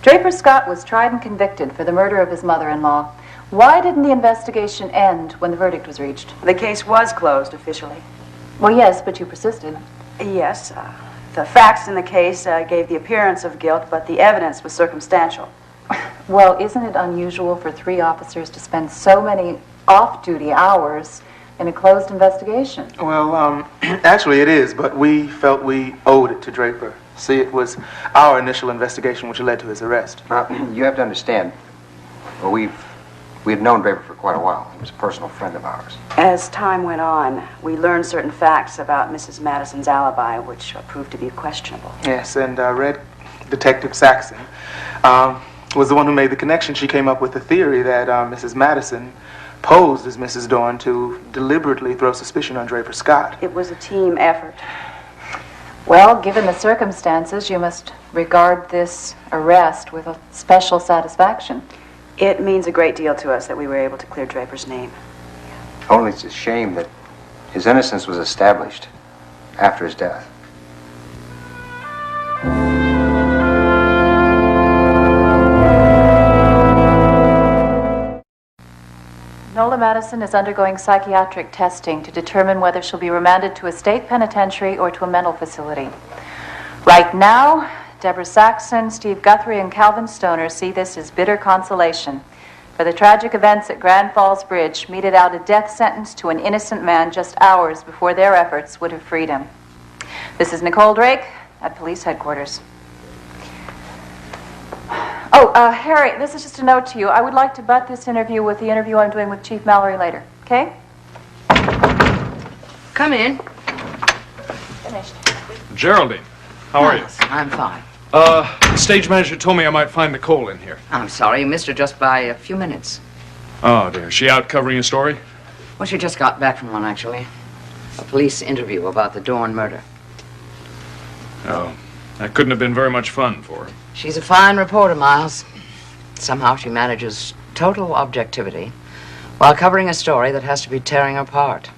S6: Draper Scott was tried and convicted for the murder of his mother-in-law. Why didn't the investigation end when the verdict was reached?
S5: The case was closed officially.
S6: Well, yes, but you persisted.
S5: Yes, the facts in the case gave the appearance of guilt, but the evidence was circumstantial.
S6: Well, isn't it unusual for three officers to spend so many off-duty hours in a closed investigation?
S14: Well, actually it is, but we felt we owed it to Draper. See, it was our initial investigation which led to his arrest.
S15: You have to understand, well, we had known Draper for quite a while. He was a personal friend of ours.
S5: As time went on, we learned certain facts about Mrs. Madison's alibi, which proved to be questionable.
S14: Yes, and Red Detective Saxon was the one who made the connection. She came up with the theory that Mrs. Madison posed as Mrs. Dorn to deliberately throw suspicion on Draper Scott.
S5: It was a team effort.
S6: Well, given the circumstances, you must regard this arrest with a special satisfaction.
S5: It means a great deal to us that we were able to clear Draper's name.
S15: Only it's a shame that his innocence was established after his death.
S6: Nola Madison is undergoing psychiatric testing to determine whether she'll be remanded to a state penitentiary or to a mental facility. Right now, Deborah Saxon, Steve Guthrie, and Calvin Stoner see this as bitter consolation for the tragic events at Grand Falls Bridge, meted out a death sentence to an innocent man just hours before their efforts would have freed him. This is Nicole Drake at police headquarters. Oh, Harry, this is just a note to you. I would like to butt this interview with the interview I'm doing with Chief Mallory later, okay?
S7: Come in.
S6: Finished.
S16: Geraldine, how are you?
S7: I'm fine.
S16: The stage manager told me I might find Nicole in here.
S7: I'm sorry, you missed her just by a few minutes.
S16: Oh, dear. Is she out covering a story?
S7: Well, she just got back from one, actually. A police interview about the Dorn murder.
S16: Oh, that couldn't have been very much fun for her.
S7: She's a fine reporter, Miles. Somehow she manages total objectivity while covering a story that has to be tearing her apart.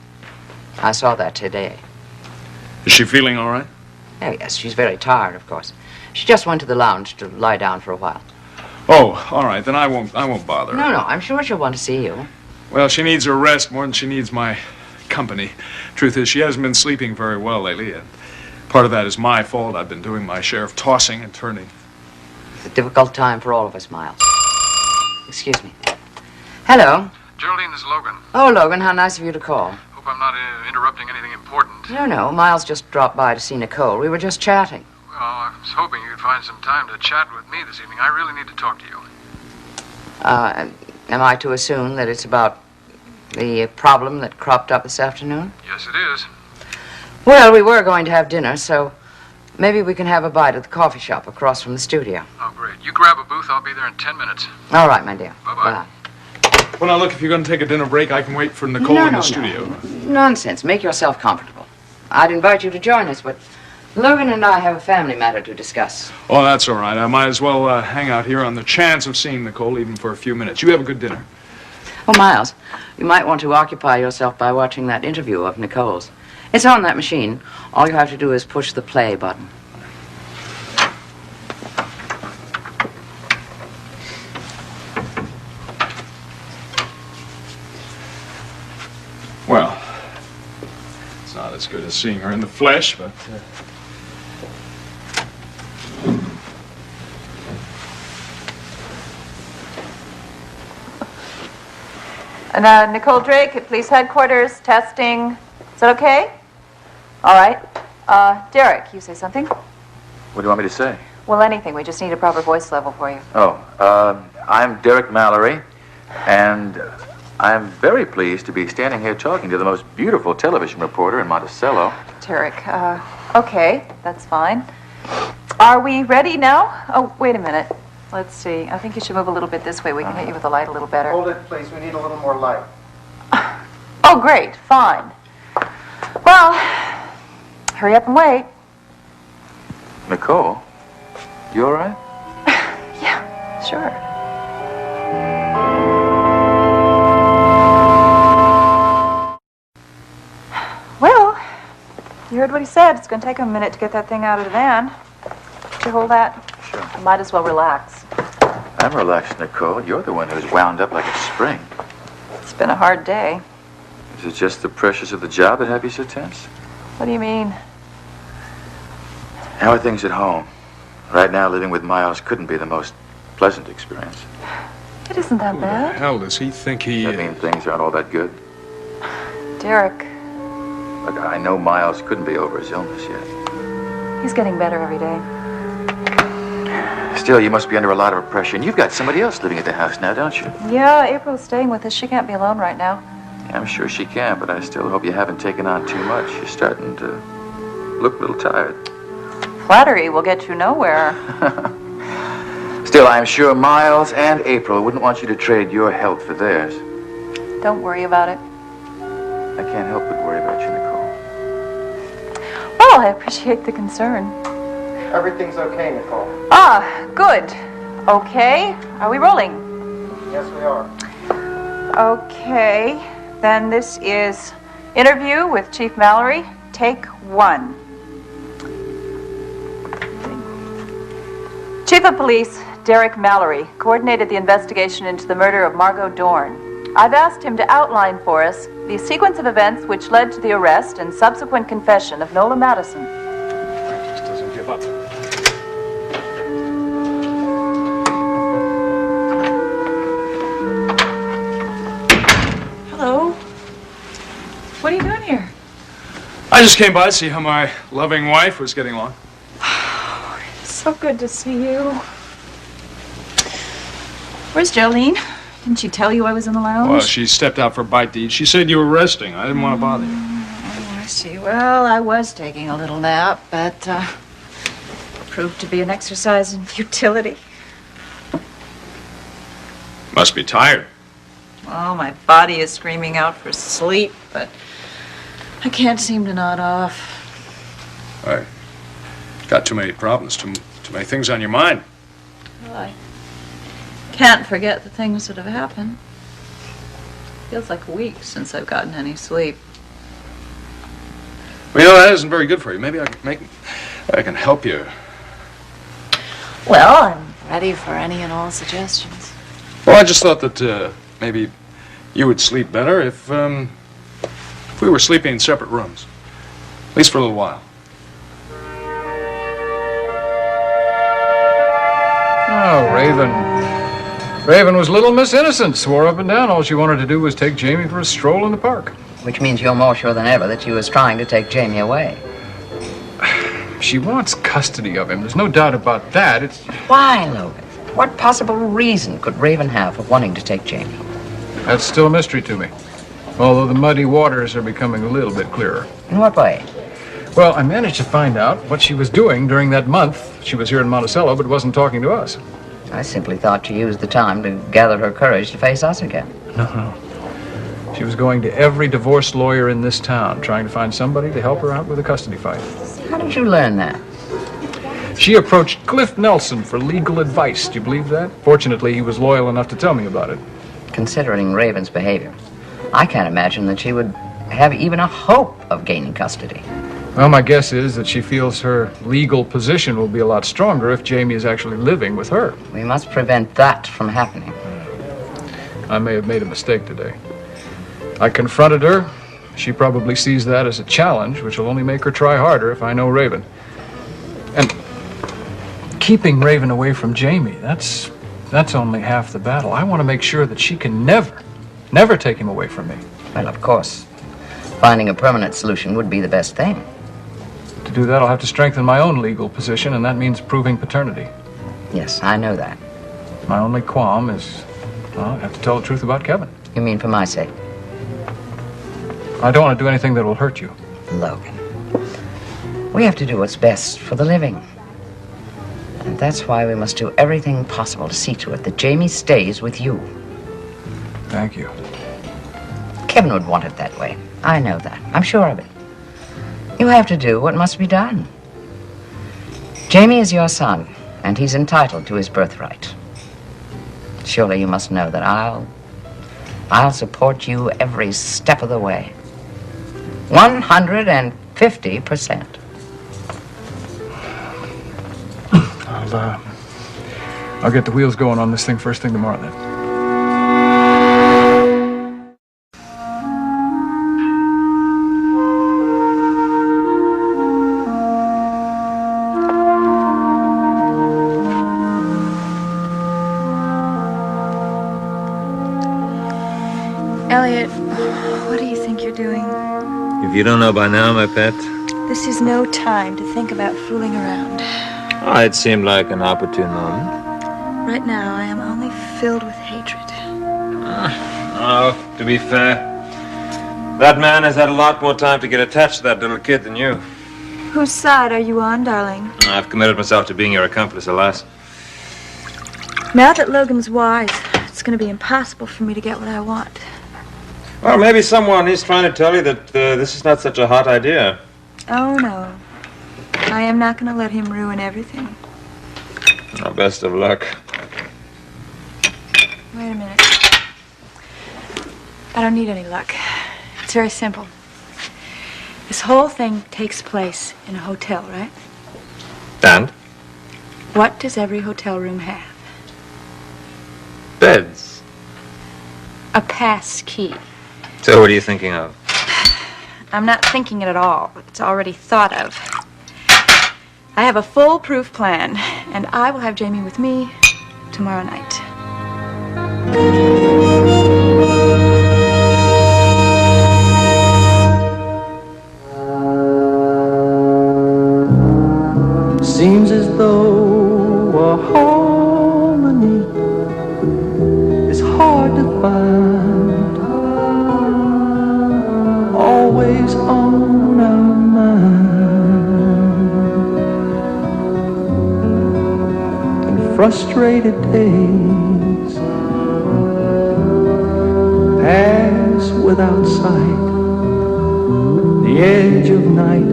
S7: I saw that today.
S16: Is she feeling all right?
S7: Oh, yes, she's very tired, of course. She just went to the lounge to lie down for a while.
S16: Oh, all right, then I won't bother her.
S7: No, I'm sure she'll want to see you.
S16: Well, she needs her rest more than she needs my company. Truth is, she hasn't been sleeping very well lately, and part of that is my fault. I've been doing my share of tossing and turning.
S7: It's a difficult time for all of us, Miles. Excuse me. Hello.
S12: Geraldine, this is Logan.
S7: Oh, Logan, how nice of you to call.
S12: Hope I'm not interrupting anything important.
S7: No, Miles just dropped by to see Nicole. We were just chatting.
S12: Well, I was hoping you'd find some time to chat with me this evening. I really need to talk to you.
S7: Am I to assume that it's about the problem that cropped up this afternoon?
S12: Yes, it is.
S7: Well, we were going to have dinner, so maybe we can have a bite at the coffee shop across from the studio.
S12: Oh, great. You grab a booth. I'll be there in 10 minutes.
S7: All right, my dear.
S12: Bye-bye.
S16: Well, now, look, if you're going to take a dinner break, I can wait for Nicole in the studio.
S7: Nonsense. Make yourself comfortable. I'd invite you to join us, but Logan and I have a family matter to discuss.
S16: Oh, that's all right. I might as well hang out here on the chance of seeing Nicole even for a few minutes. You have a good dinner.
S7: Oh, Miles, you might want to occupy yourself by watching that interview of Nicole's. It's on that machine. All you have to do is push the play button.
S16: Well, it's not as good as seeing her in the flesh, but...
S13: And Nicole Drake at police headquarters, testing. Is that okay? All right. Derek, you say something?
S17: What do you want me to say?
S13: Well, anything. We just need a proper voice level for you.
S17: Oh, I'm Derek Mallory, and I'm very pleased to be standing here talking to the most beautiful television reporter in Monticello.
S13: Derek, okay, that's fine. Are we ready now? Oh, wait a minute. Let's see. I think you should move a little bit this way. We can hit you with the light a little better.
S14: Hold it, please. We need a little more light.
S13: Oh, great. Fine. Well, hurry up and wait.
S17: Nicole, you all right?
S13: Yeah, sure. Well, you heard what he said. It's going to take him a minute to get that thing out of the van. Could you hold that?
S17: Sure.
S13: You might as well relax.
S17: I'm relaxed, Nicole. You're the one who's wound up like a spring.
S13: It's been a hard day.
S17: Is it just the pressures of the job that have you so tense?
S13: What do you mean?
S17: How are things at home? Right now, living with Miles couldn't be the most pleasant experience.
S13: It isn't that
S16: Who the
S13: bad.
S16: hell does he think he
S17: I mean, things aren't all that good.
S13: Derek,
S17: Look, I know Miles couldn't be over his illness yet.
S13: he's getting better every day.
S17: Still, you must be under a lot of pressure, and you've got somebody else living at the house now, don't you?
S13: Yeah, April's staying with us. She can't be alone right now.
S17: Yeah, I'm sure she can, but I still hope you haven't taken on too much. You're starting to look a little tired.
S13: Flattery will get you nowhere.
S17: Still, I'm sure Miles and April wouldn't want you to trade your health for theirs.
S13: Don't worry about it.
S17: I can't help but worry about you, Nicole.
S13: Well, I appreciate the concern.
S14: Everything's okay, Nicole.
S13: Ah, good. Okay. Are we rolling?
S14: Yes, we are.
S13: Okay. Then this is interview with Chief Mallory. Take one. Chief of Police Derek Mallory coordinated the investigation into the murder of Margot Dorn. I've asked him to outline for us the sequence of events which led to the arrest and subsequent confession of Nola Madison.
S16: just doesn't give up?
S3: Hello. What are you doing here?
S16: I just came by to see how my loving wife was getting along.
S3: So good to see you. Where's Jolene? Didn't she tell you I was in the lounge?
S16: Well, she stepped out for a bite to eat. She said you were resting. I didn't want to bother you.
S1: Oh, I see. Well, I was taking a little nap, but proved to be an exercise in futility.
S16: Must be tired.
S1: Oh, my body is screaming out for sleep, but I can't seem to nod off.
S16: I got too many problems, too many things on your mind.
S1: Well, I can't forget the things that have happened. Feels like weeks since I've gotten any sleep.
S16: Well, you know, that isn't very good for you. Maybe I can help you.
S1: Well, I'm ready for any and all suggestions.
S16: Well, I just thought that maybe you would sleep better if if we were sleeping in separate rooms, at least for a little while.
S12: Oh, Raven was Little Miss Innocent. Swore up and down all she wanted to do was take Jamie for a stroll in the park.
S7: Which means you're more sure than ever that she was trying to take Jamie away.
S12: She wants custody of him. There's no doubt about that. It's...
S7: Why, Logan? What possible reason could Raven have for wanting to take Jamie?
S12: That's still a mystery to me. Although the muddy waters are becoming a little bit clearer.
S7: In what way?
S12: Well, I managed to find out what she was doing during that month she was here in Monticello, but wasn't talking to us.
S7: I simply thought she used the time to gather her courage to face us again.
S12: No. She was going to every divorce lawyer in this town, trying to find somebody to help her out with a custody fight.
S7: How did you learn that?
S12: She approached Cliff Nelson for legal advice. Do you believe that? Fortunately, he was loyal enough to tell me about it.
S7: Considering Raven's behavior, I can't imagine that she would have even a hope of gaining custody.
S12: Well, my guess is that she feels her legal position will be a lot stronger if Jamie is actually living with her.
S7: We must prevent that from happening.
S12: I may have made a mistake today. I confronted her. She probably sees that as a challenge, which will only make her try harder if I know Raven. And keeping Raven away from Jamie, that's only half the battle. I want to make sure that she can never take him away from me.
S7: Well, of course. Finding a permanent solution would be the best thing.
S12: To do that, I'll have to strengthen my own legal position, and that means proving paternity.
S7: Yes, I know that.
S12: My only qualm is, well, I have to tell the truth about Kevin.
S7: You mean for my sake?
S12: I don't want to do anything that will hurt you.
S7: Logan, we have to do what's best for the living. And that's why we must do everything possible to see to it that Jamie stays with you.
S12: Thank you.
S7: Kevin would want it that way. I know that. I'm sure of it. You have to do what must be done. Jamie is your son, and he's entitled to his birthright. Surely you must know that I'll support you every step of the way. 150%.
S12: I'll get the wheels going on this thing first thing tomorrow then.
S3: Elliot, what do you think you're doing?
S9: If you don't know by now, my pet.
S3: This is no time to think about fooling around.
S9: Oh, it seemed like an opportune moment.
S3: Right now, I am only filled with hatred.
S9: Oh, to be fair, that man has had a lot more time to get attached to that little kid than you.
S3: Whose side are you on, darling?
S9: I've committed myself to being your accomplice, alas.
S3: Now that Logan's wise, it's going to be impossible for me to get what I want.
S9: Well, maybe someone is trying to tell you that this is not such a hot idea.
S3: Oh, no. I am not going to let him ruin everything.
S9: Oh, best of luck.
S3: Wait a minute. I don't need any luck. It's very simple. This whole thing takes place in a hotel, right?
S9: And?
S3: What does every hotel room have?
S9: Beds.
S3: A pass key.
S9: So what are you thinking of?
S3: I'm not thinking it at all. It's already thought of. I have a foolproof plan, and I will have Jamie with me tomorrow night.
S18: Seems as though a harmony is hard to find. Always on our mind. And frustrated days pass without sight. The edge of night,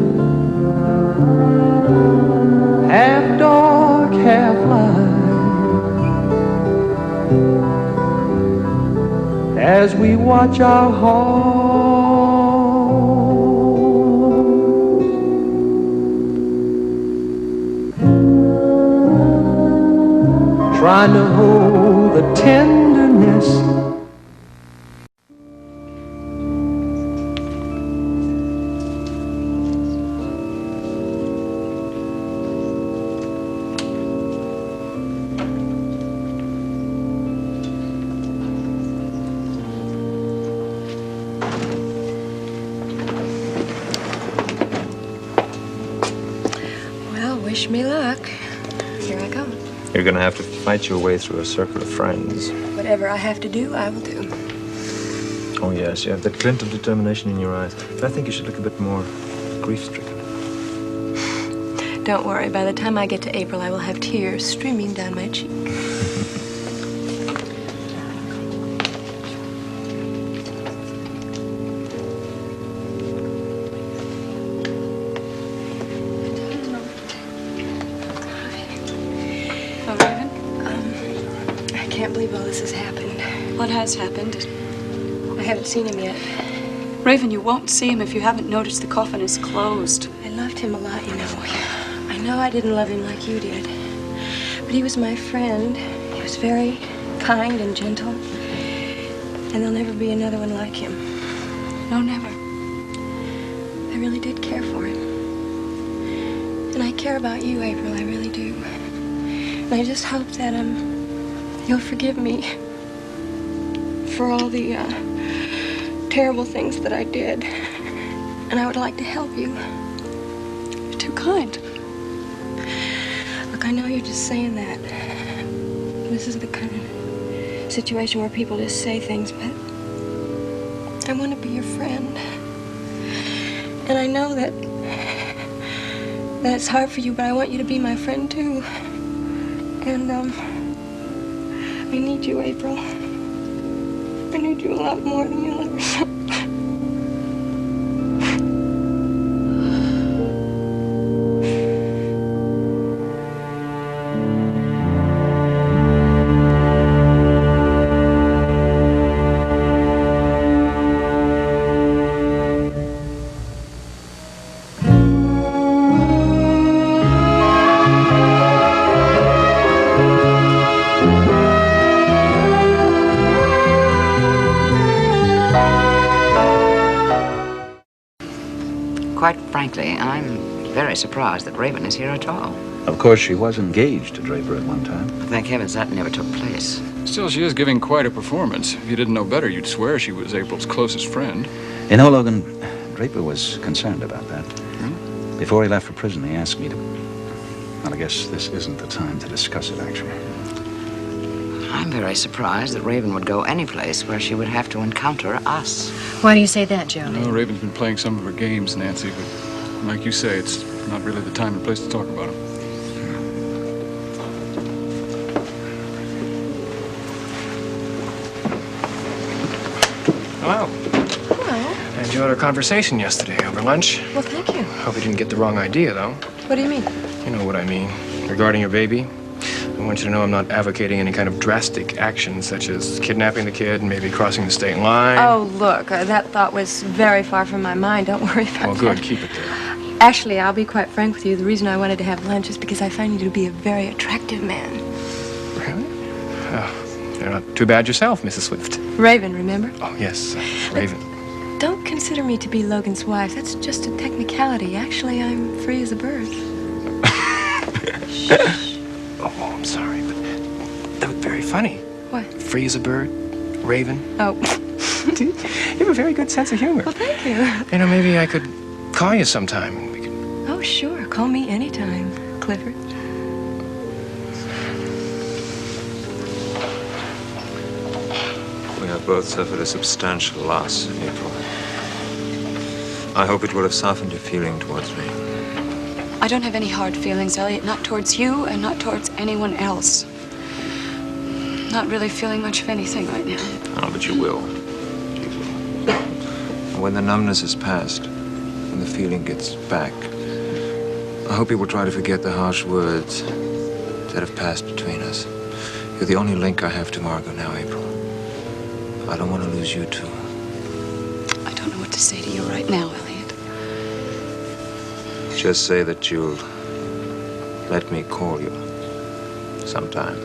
S18: half dark, half light, as we watch our hearts trying to hold the tenderness
S3: Wish me luck. Here I go.
S9: You're gonna have to fight your way through a circle of friends.
S3: Whatever I have to do, I will do.
S9: Oh, yes, you have that glint of determination in your eyes. But I think you should look a bit more grief-stricken.
S3: Don't worry, by the time I get to April, I will have tears streaming down my cheek.
S4: Oh, Raven?
S3: I can't believe all this has happened.
S4: What has happened?
S3: I haven't seen him yet.
S4: Raven, you won't see him if you haven't noticed the coffin is closed.
S3: I loved him a lot, you know. I know I didn't love him like you did. But he was my friend. He was very kind and gentle. And there'll never be another one like him.
S4: No, never.
S3: I really did care for him. And I care about you, April. I really do. And I just hope that, you'll forgive me for all the, terrible things that I did. And I would like to help you.
S4: You're too kind.
S3: Look, I know you're just saying that. This is the kind of situation where people just say things, but I want to be your friend. And I know that it's hard for you, but I want you to be my friend too. And, I need you, April. I need you a lot more than you'll ever know.
S7: Quite frankly, I'm very surprised that Raven is here at all.
S19: Of course, she was engaged to Draper at one time.
S7: Thank heavens that never took place.
S12: Still, she is giving quite a performance. If you didn't know better, you'd swear she was April's closest friend.
S19: You know, Logan, Draper was concerned about that. Before he left for prison, he asked me to... Well, I guess this isn't the time to discuss it, actually.
S7: I'm very surprised that Raven would go any place where she would have to encounter us.
S8: Why do you say that, Joe?
S12: No, Raven's been playing some of her games, Nancy, but like you say, it's not really the time and place to talk about them.
S20: Hello.
S3: Hello.
S20: I enjoyed our conversation yesterday over lunch.
S3: Well, thank you.
S20: Hope you didn't get the wrong idea, though.
S3: What do you mean?
S20: You know what I mean. Regarding your baby, I want you to know I'm not advocating any kind of drastic action, such as kidnapping the kid and maybe crossing the state line.
S3: Oh, look, that thought was very far from my mind. Don't worry about
S20: Well,
S3: that.
S20: good. Keep it there.
S3: Actually, I'll be quite frank with you. The reason I wanted to have lunch is because I find you to be a very attractive man.
S20: Really? Oh, you're not too bad yourself, Mrs. Swift.
S3: Raven, remember?
S20: Oh, yes, Raven.
S3: Don't consider me to be Logan's wife. That's just a technicality. Actually, I'm free as a bird.
S20: Oh, I'm sorry, but that was very funny.
S3: What?
S20: Free as a bird, Raven.
S3: Oh.
S20: You have a very good sense of humor.
S3: Well, thank you.
S20: You know, maybe I could call you sometime and we could...
S3: Oh, sure. Call me anytime, Clifford.
S9: We have both suffered a substantial loss, April. I hope it will have softened your feeling towards me.
S4: I don't have any hard feelings, Elliot. Not towards you and not towards anyone else. Not really feeling much of anything right now.
S9: Oh, but you will. You will. When the numbness is past, when the feeling gets back, I hope you will try to forget the harsh words that have passed between us. You're the only link I have to Margot now, April. I don't want to lose you, too.
S4: I don't know what to say to you right now, Elliot.
S9: Just say that you'll let me call you sometime.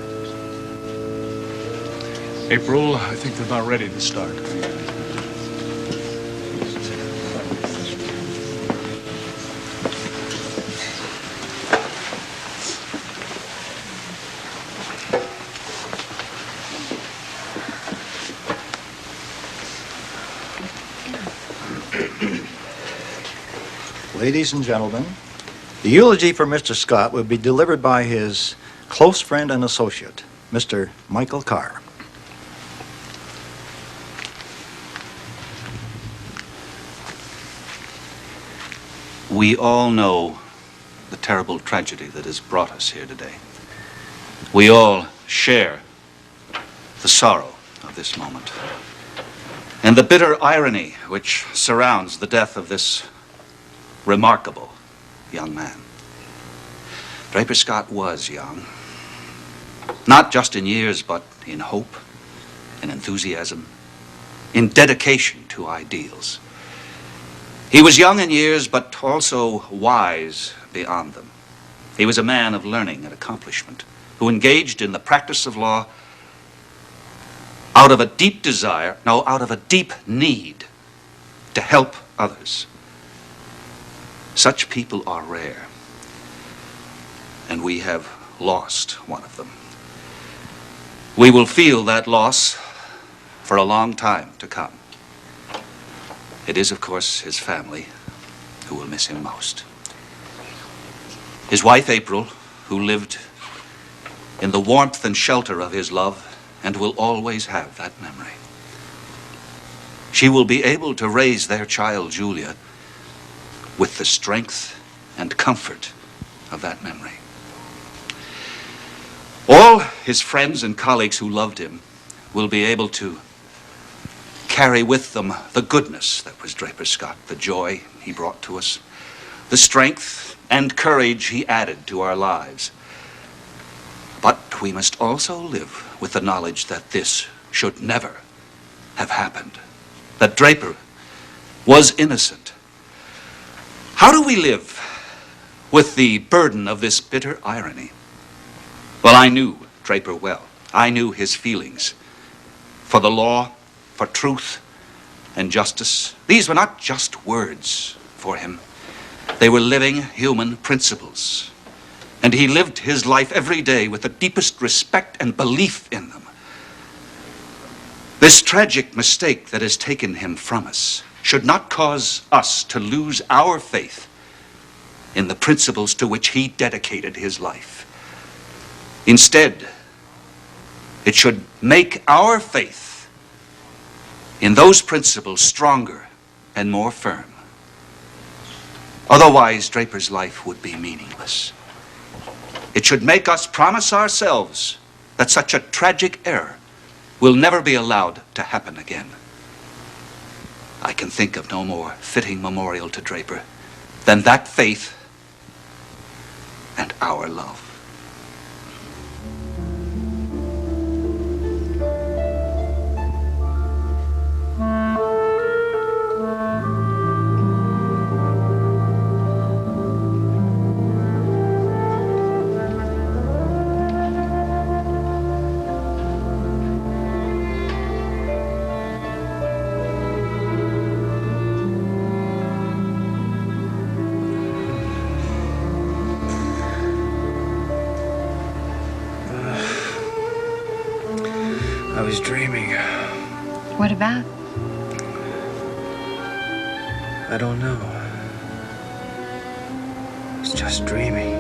S16: April, I think they're about ready to start.
S21: Ladies and gentlemen,
S19: The eulogy for Mr. Scott will be delivered by his close friend and associate, Mr. Michael Carr. We all know the terrible tragedy that has brought us here today. We all share the sorrow of this moment and the bitter irony which surrounds the death of this remarkable young man. Draper Scott was young, not just in years, but in hope, in enthusiasm, in dedication to ideals. He was young in years, but also wise beyond them. He was a man of learning and accomplishment who engaged in the practice of law out of a deep desire, no, out of a deep need to help others. Such people are rare, and we have lost one of them. We will feel that loss for a long time to come. It is, of course, his family who will miss him most. His wife, April, who lived in the warmth and shelter of his love and will always have that memory. She will be able to raise their child, Julia, with the strength and comfort of that memory. All his friends and colleagues who loved him will be able to carry with them the goodness that was Draper Scott, the joy he brought to us, the strength and courage he added to our lives. But we must also live with the knowledge that this should never have happened, that Draper was innocent. How do we live with the burden of this bitter irony? Well, I knew Draper well. I knew his feelings for the law, for truth and justice. These were not just words for him. They were living human principles. And he lived his life every day with the deepest respect and belief in them. This tragic mistake that has taken him from us should not cause us to lose our faith in the principles to which he dedicated his life. Instead, it should make our faith in those principles stronger and more firm. Otherwise, Draper's life would be meaningless. It should make us promise ourselves that such a tragic error will never be allowed to happen again. I can think of no more fitting memorial to Draper than that faith and our love.
S20: I was dreaming.
S10: What about?
S20: I don't know. I was just dreaming.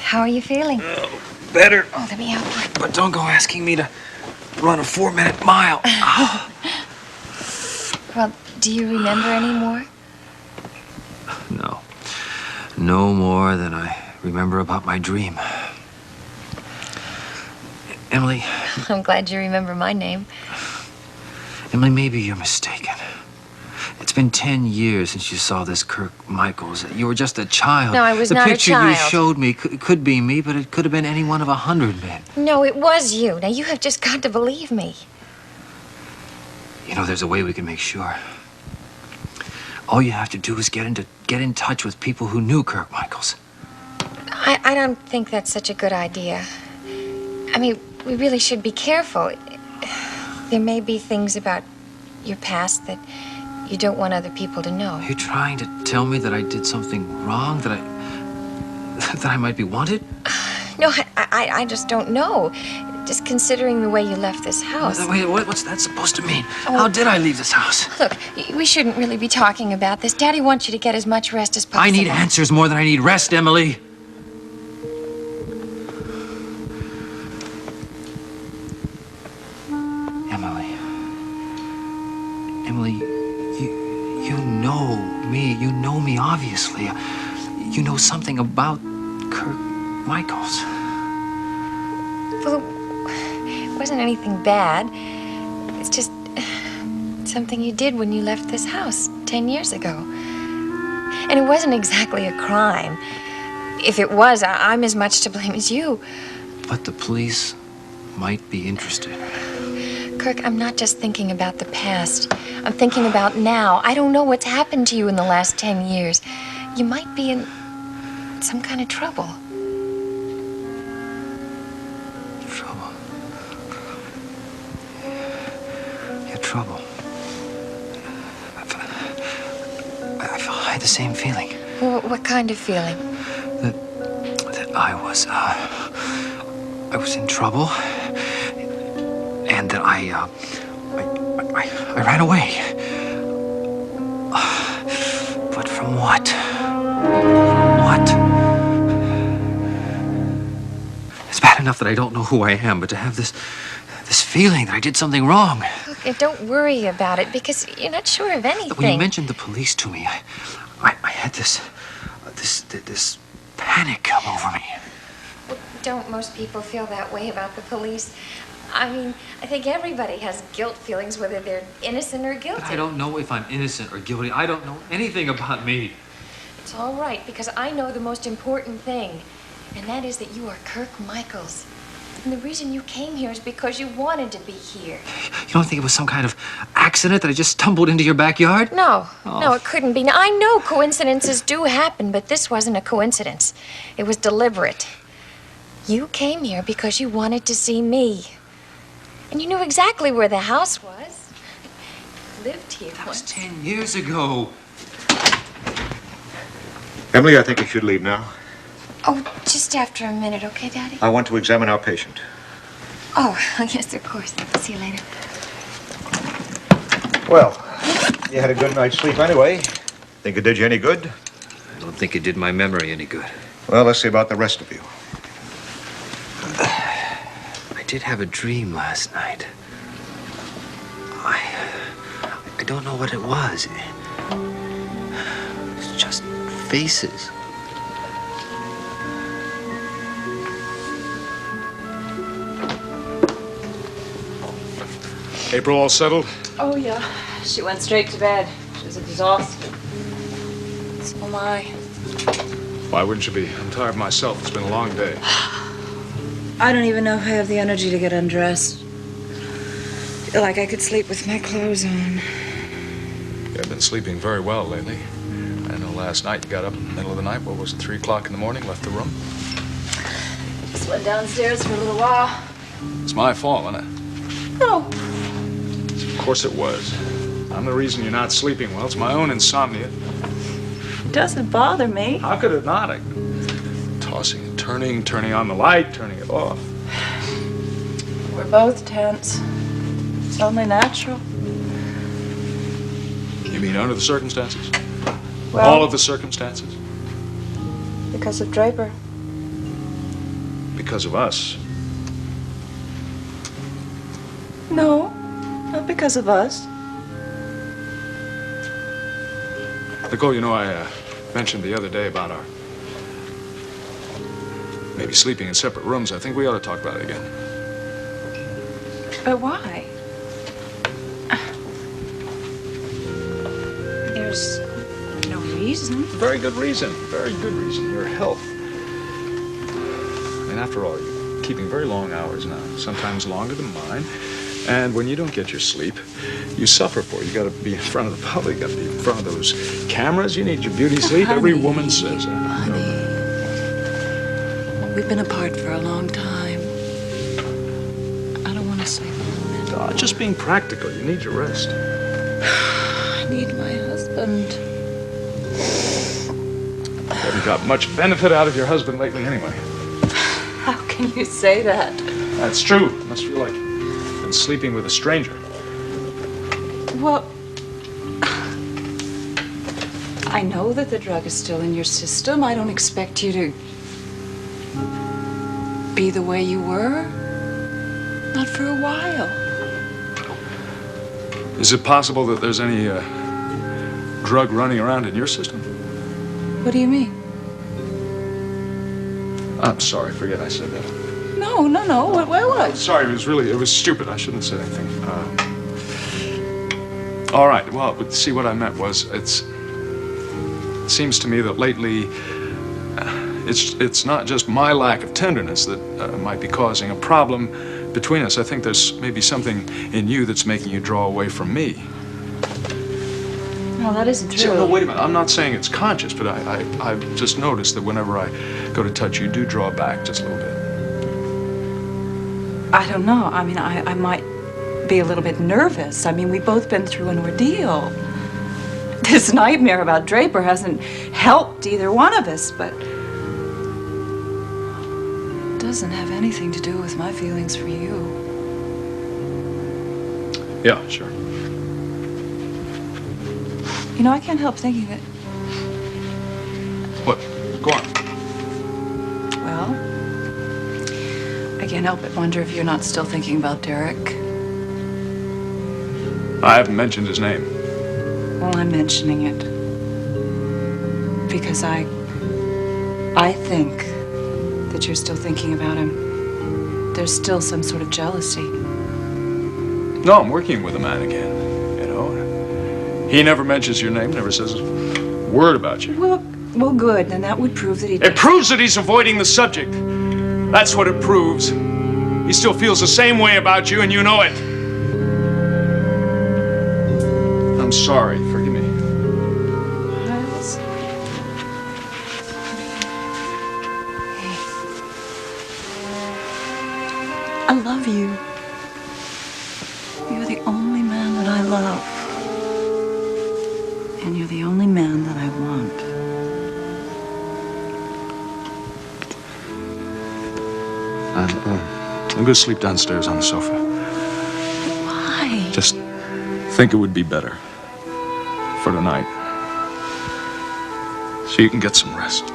S10: How are you feeling?
S20: Better.
S10: Oh, let me help you.
S20: But don't go asking me to run a 4-minute mile.
S10: Well, do you remember any more?
S20: No. No more than I remember about my dream. Emily,
S10: I'm glad you remember my name.
S20: Emily, maybe you're mistaken. It's been 10 years since you saw this Kirk Michaels. You were just a child.
S10: No, I was not a
S20: The picture
S10: child.
S20: you showed me could be me, but it could have been any one of 100 men.
S10: No, it was you. Now, you have just got to believe me.
S20: You know, there's a way we can make sure. All you have to do is get in touch with people who knew Kirk Michaels.
S10: I don't think that's such a good idea. I mean, we really should be careful. There may be things about your past that you don't want other people to know.
S20: Are you trying to tell me that I did something wrong, that I might be wanted?
S10: No, I just don't know. Just considering the way you left this house.
S20: Wait, what's that supposed to mean? How did I leave this house?
S10: Look, we shouldn't really be talking about this. Daddy wants you to get as much rest as possible.
S20: I need answers more than I need rest, Emily. Emily, you know me. You know me, obviously. You know something about Kirk Michaels.
S10: Well, it wasn't anything bad. It's just something you did when you left this house 10 years ago. And it wasn't exactly a crime. If it was, I'm as much to blame as you.
S20: But the police might be interested.
S10: Kirk, I'm not just thinking about the past. I'm thinking about now. I don't know what's happened to you in the last 10 years. You might be in some kind of trouble.
S20: Trouble? Yeah, trouble. I had the same feeling.
S10: What kind of feeling?
S20: That I was in trouble. And that I ran away. But from what? From what? It's bad enough that I don't know who I am, but to have this feeling that I did something wrong.
S10: Look, don't worry about it because you're not sure of anything.
S20: When you mentioned the police to me, I had this panic come over me.
S10: Well, don't most people feel that way about the police? I mean, I think everybody has guilt feelings, whether they're innocent or guilty.
S20: But I don't know if I'm innocent or guilty. I don't know anything about me.
S10: It's all right, because I know the most important thing, and that is that you are Kirk Michaels. And the reason you came here is because you wanted to be here.
S20: You don't think it was some kind of accident that I just stumbled into your backyard?
S10: No,
S20: Oh.
S10: no, it couldn't be. Now, I know coincidences do happen, but this wasn't a coincidence. It was deliberate. You came here because you wanted to see me. And you knew exactly where the house was. You lived here.
S20: That was 10 years ago.
S11: Emily, I think you should leave now.
S10: Oh, just after a minute, okay, Daddy?
S11: I want to examine our patient.
S10: Oh, yes, of course. See you later.
S11: Well, you had a good night's sleep anyway. Think it did you any good?
S20: I don't think it did my memory any good.
S11: Well, let's see about the rest of you.
S20: I did have a dream last night. I don't know what it was. It's just faces.
S16: April all settled?
S5: Oh, yeah. She went straight to bed. She was exhausted. So am I.
S16: Why wouldn't you be? I'm tired myself. It's been a long day.
S5: I don't even know if I have the energy to get undressed. Feel like I could sleep with my clothes on.
S16: I've been sleeping very well lately. I know last night you got up in the middle of the night. What was it, 3 o'clock in the morning? Left the room?
S5: Just went downstairs for a little while.
S16: It's my fault, wasn't it?
S5: No.
S16: Of course it was. I'm the reason you're not sleeping well. It's my own insomnia.
S5: It doesn't bother me.
S16: How could it not? Tossing and turning on the light, turning it off.
S5: We're both tense. It's only natural.
S16: You mean under the circumstances?
S5: Well,
S16: All of the circumstances?
S5: because of Draper.
S16: Because of us.
S5: No, not because of us.
S16: Nicole, you know, I mentioned the other day about our maybe sleeping in separate rooms. I think we ought to talk about it again.
S5: But why? There's no reason.
S16: Very good reason. Very good reason. Your health. I mean, after all, you're keeping very long hours now, sometimes longer than mine. And when you don't get your sleep, you suffer for it. You gotta be in front of the public, you gotta be in front of those cameras. You need your beauty sleep. Every woman says that.
S5: We've been apart for a long time. I don't want to sleep alone.
S16: Oh, just being practical. You need your rest.
S5: I need my husband.
S16: You haven't got much benefit out of your husband lately anyway.
S5: How can you say that?
S16: That's true. It must feel like you've been sleeping with a stranger.
S4: Well, I know that the drug is still in your system. I don't expect you to be the way you were. Not for a while.
S16: Is it possible that there's any drug running around in your system?
S4: What do you mean?
S16: I'm sorry, forget I said that.
S4: No. What?
S16: Sorry, it was stupid. I shouldn't have said anything. All right, well, but see, what I meant was, it seems to me that lately, it's not just my lack of tenderness that might be causing a problem between us. I think there's maybe something in you that's making you draw away from me.
S4: No, that isn't true.
S16: See, no, wait a minute. I'm not saying it's conscious, but I've just noticed that whenever I go to touch you, do draw back just a little bit.
S4: I don't know. I mean, I might be a little bit nervous. I mean, we've both been through an ordeal. This nightmare about Draper hasn't helped either one of us, but it doesn't have anything to do with my feelings for you.
S16: Yeah, sure.
S4: You know, I can't help thinking that,
S16: What? Go on.
S4: well, I can't help but wonder if you're not still thinking about Derek.
S16: I haven't mentioned his name.
S4: Well, I'm mentioning it because I think that you're still thinking about him. There's still some sort of jealousy.
S16: No, I'm working with a man again, you know. He never mentions your name, never says a word about you.
S4: Well, good. Then that would prove that he...
S16: It proves that he's avoiding the subject. That's what it proves. He still feels the same way about you, and you know it. I'm sorry. Forgive me.
S4: Miles? I love you. You're the only man that I love. And you're the only man that I want.
S16: I'm going to sleep downstairs on the sofa.
S4: Why?
S16: Just think it would be better for tonight. So you can get some rest.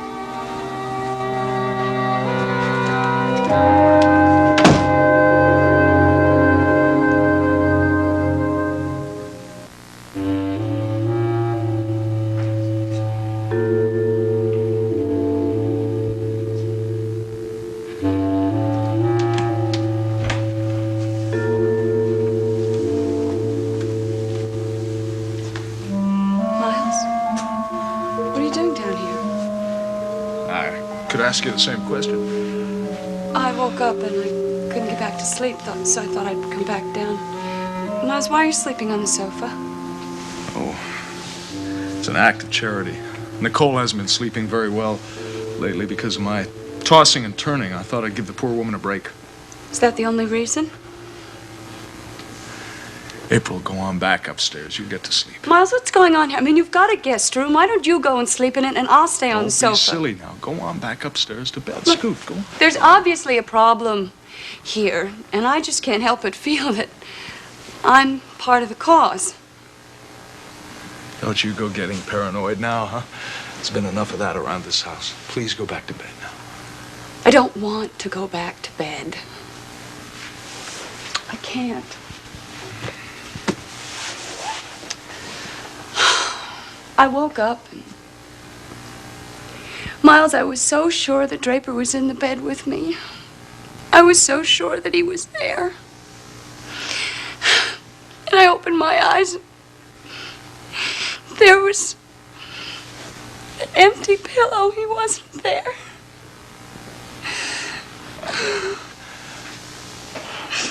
S16: Ask you the same question.
S4: I woke up and I couldn't get back to sleep, so I thought I'd come back down. Miles, why are you sleeping on the sofa?
S16: Oh, it's an act of charity. Nicole hasn't been sleeping very well lately because of my tossing and turning. I thought I'd give the poor woman a break.
S4: Is that the only reason?
S16: April, go on back upstairs. You get to sleep.
S4: Miles, what's going on here? I mean, you've got a guest room. Why don't you go and sleep in it and I'll stay on the sofa?
S16: Don't be silly now. Go on back upstairs to bed.
S4: Look,
S16: Scoot, go on.
S4: There's obviously a problem here, and I just can't help but feel that I'm part of the cause.
S16: Don't you go getting paranoid now, huh? There's been enough of that around this house. Please go back to bed now.
S4: I don't want to go back to bed. I can't. I woke up and... Miles, I was so sure that Draper was in the bed with me. I was so sure that he was there. And I opened my eyes and there was an empty pillow. He wasn't there.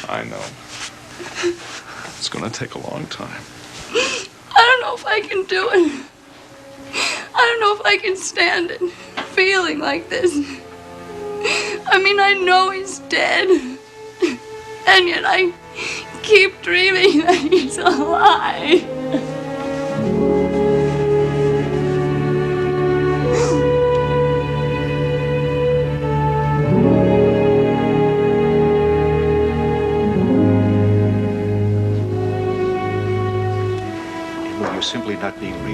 S16: I know. It's gonna take a long time.
S4: I don't know if I can do it. I don't know if I can stand it, feeling like this. I mean, I know he's dead. And yet I keep dreaming that he's alive.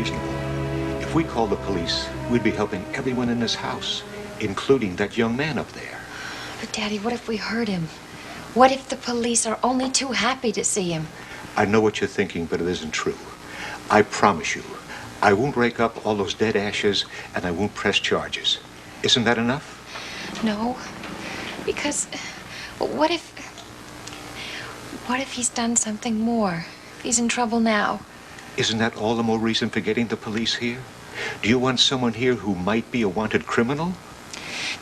S11: unreasonable. If we called the police, we'd be helping everyone in this house, including that young man up there.
S10: But, Daddy, what if we hurt him? What if the police are only too happy to see him?
S11: I know what you're thinking, but it isn't true. I promise you, I won't rake up all those dead ashes, and I won't press charges. Isn't that enough?
S10: No, because what if he's done something more? If he's in trouble now?
S11: Isn't that all the more reason for getting the police here? Do you want someone here who might be a wanted criminal?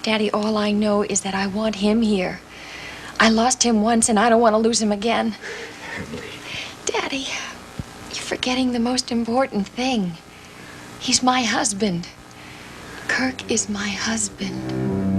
S10: Daddy, all I know is that I want him here. I lost him once, and I don't want to lose him again.
S11: Emily.
S10: Daddy, you're forgetting the most important thing. He's my husband. Kirk is my husband.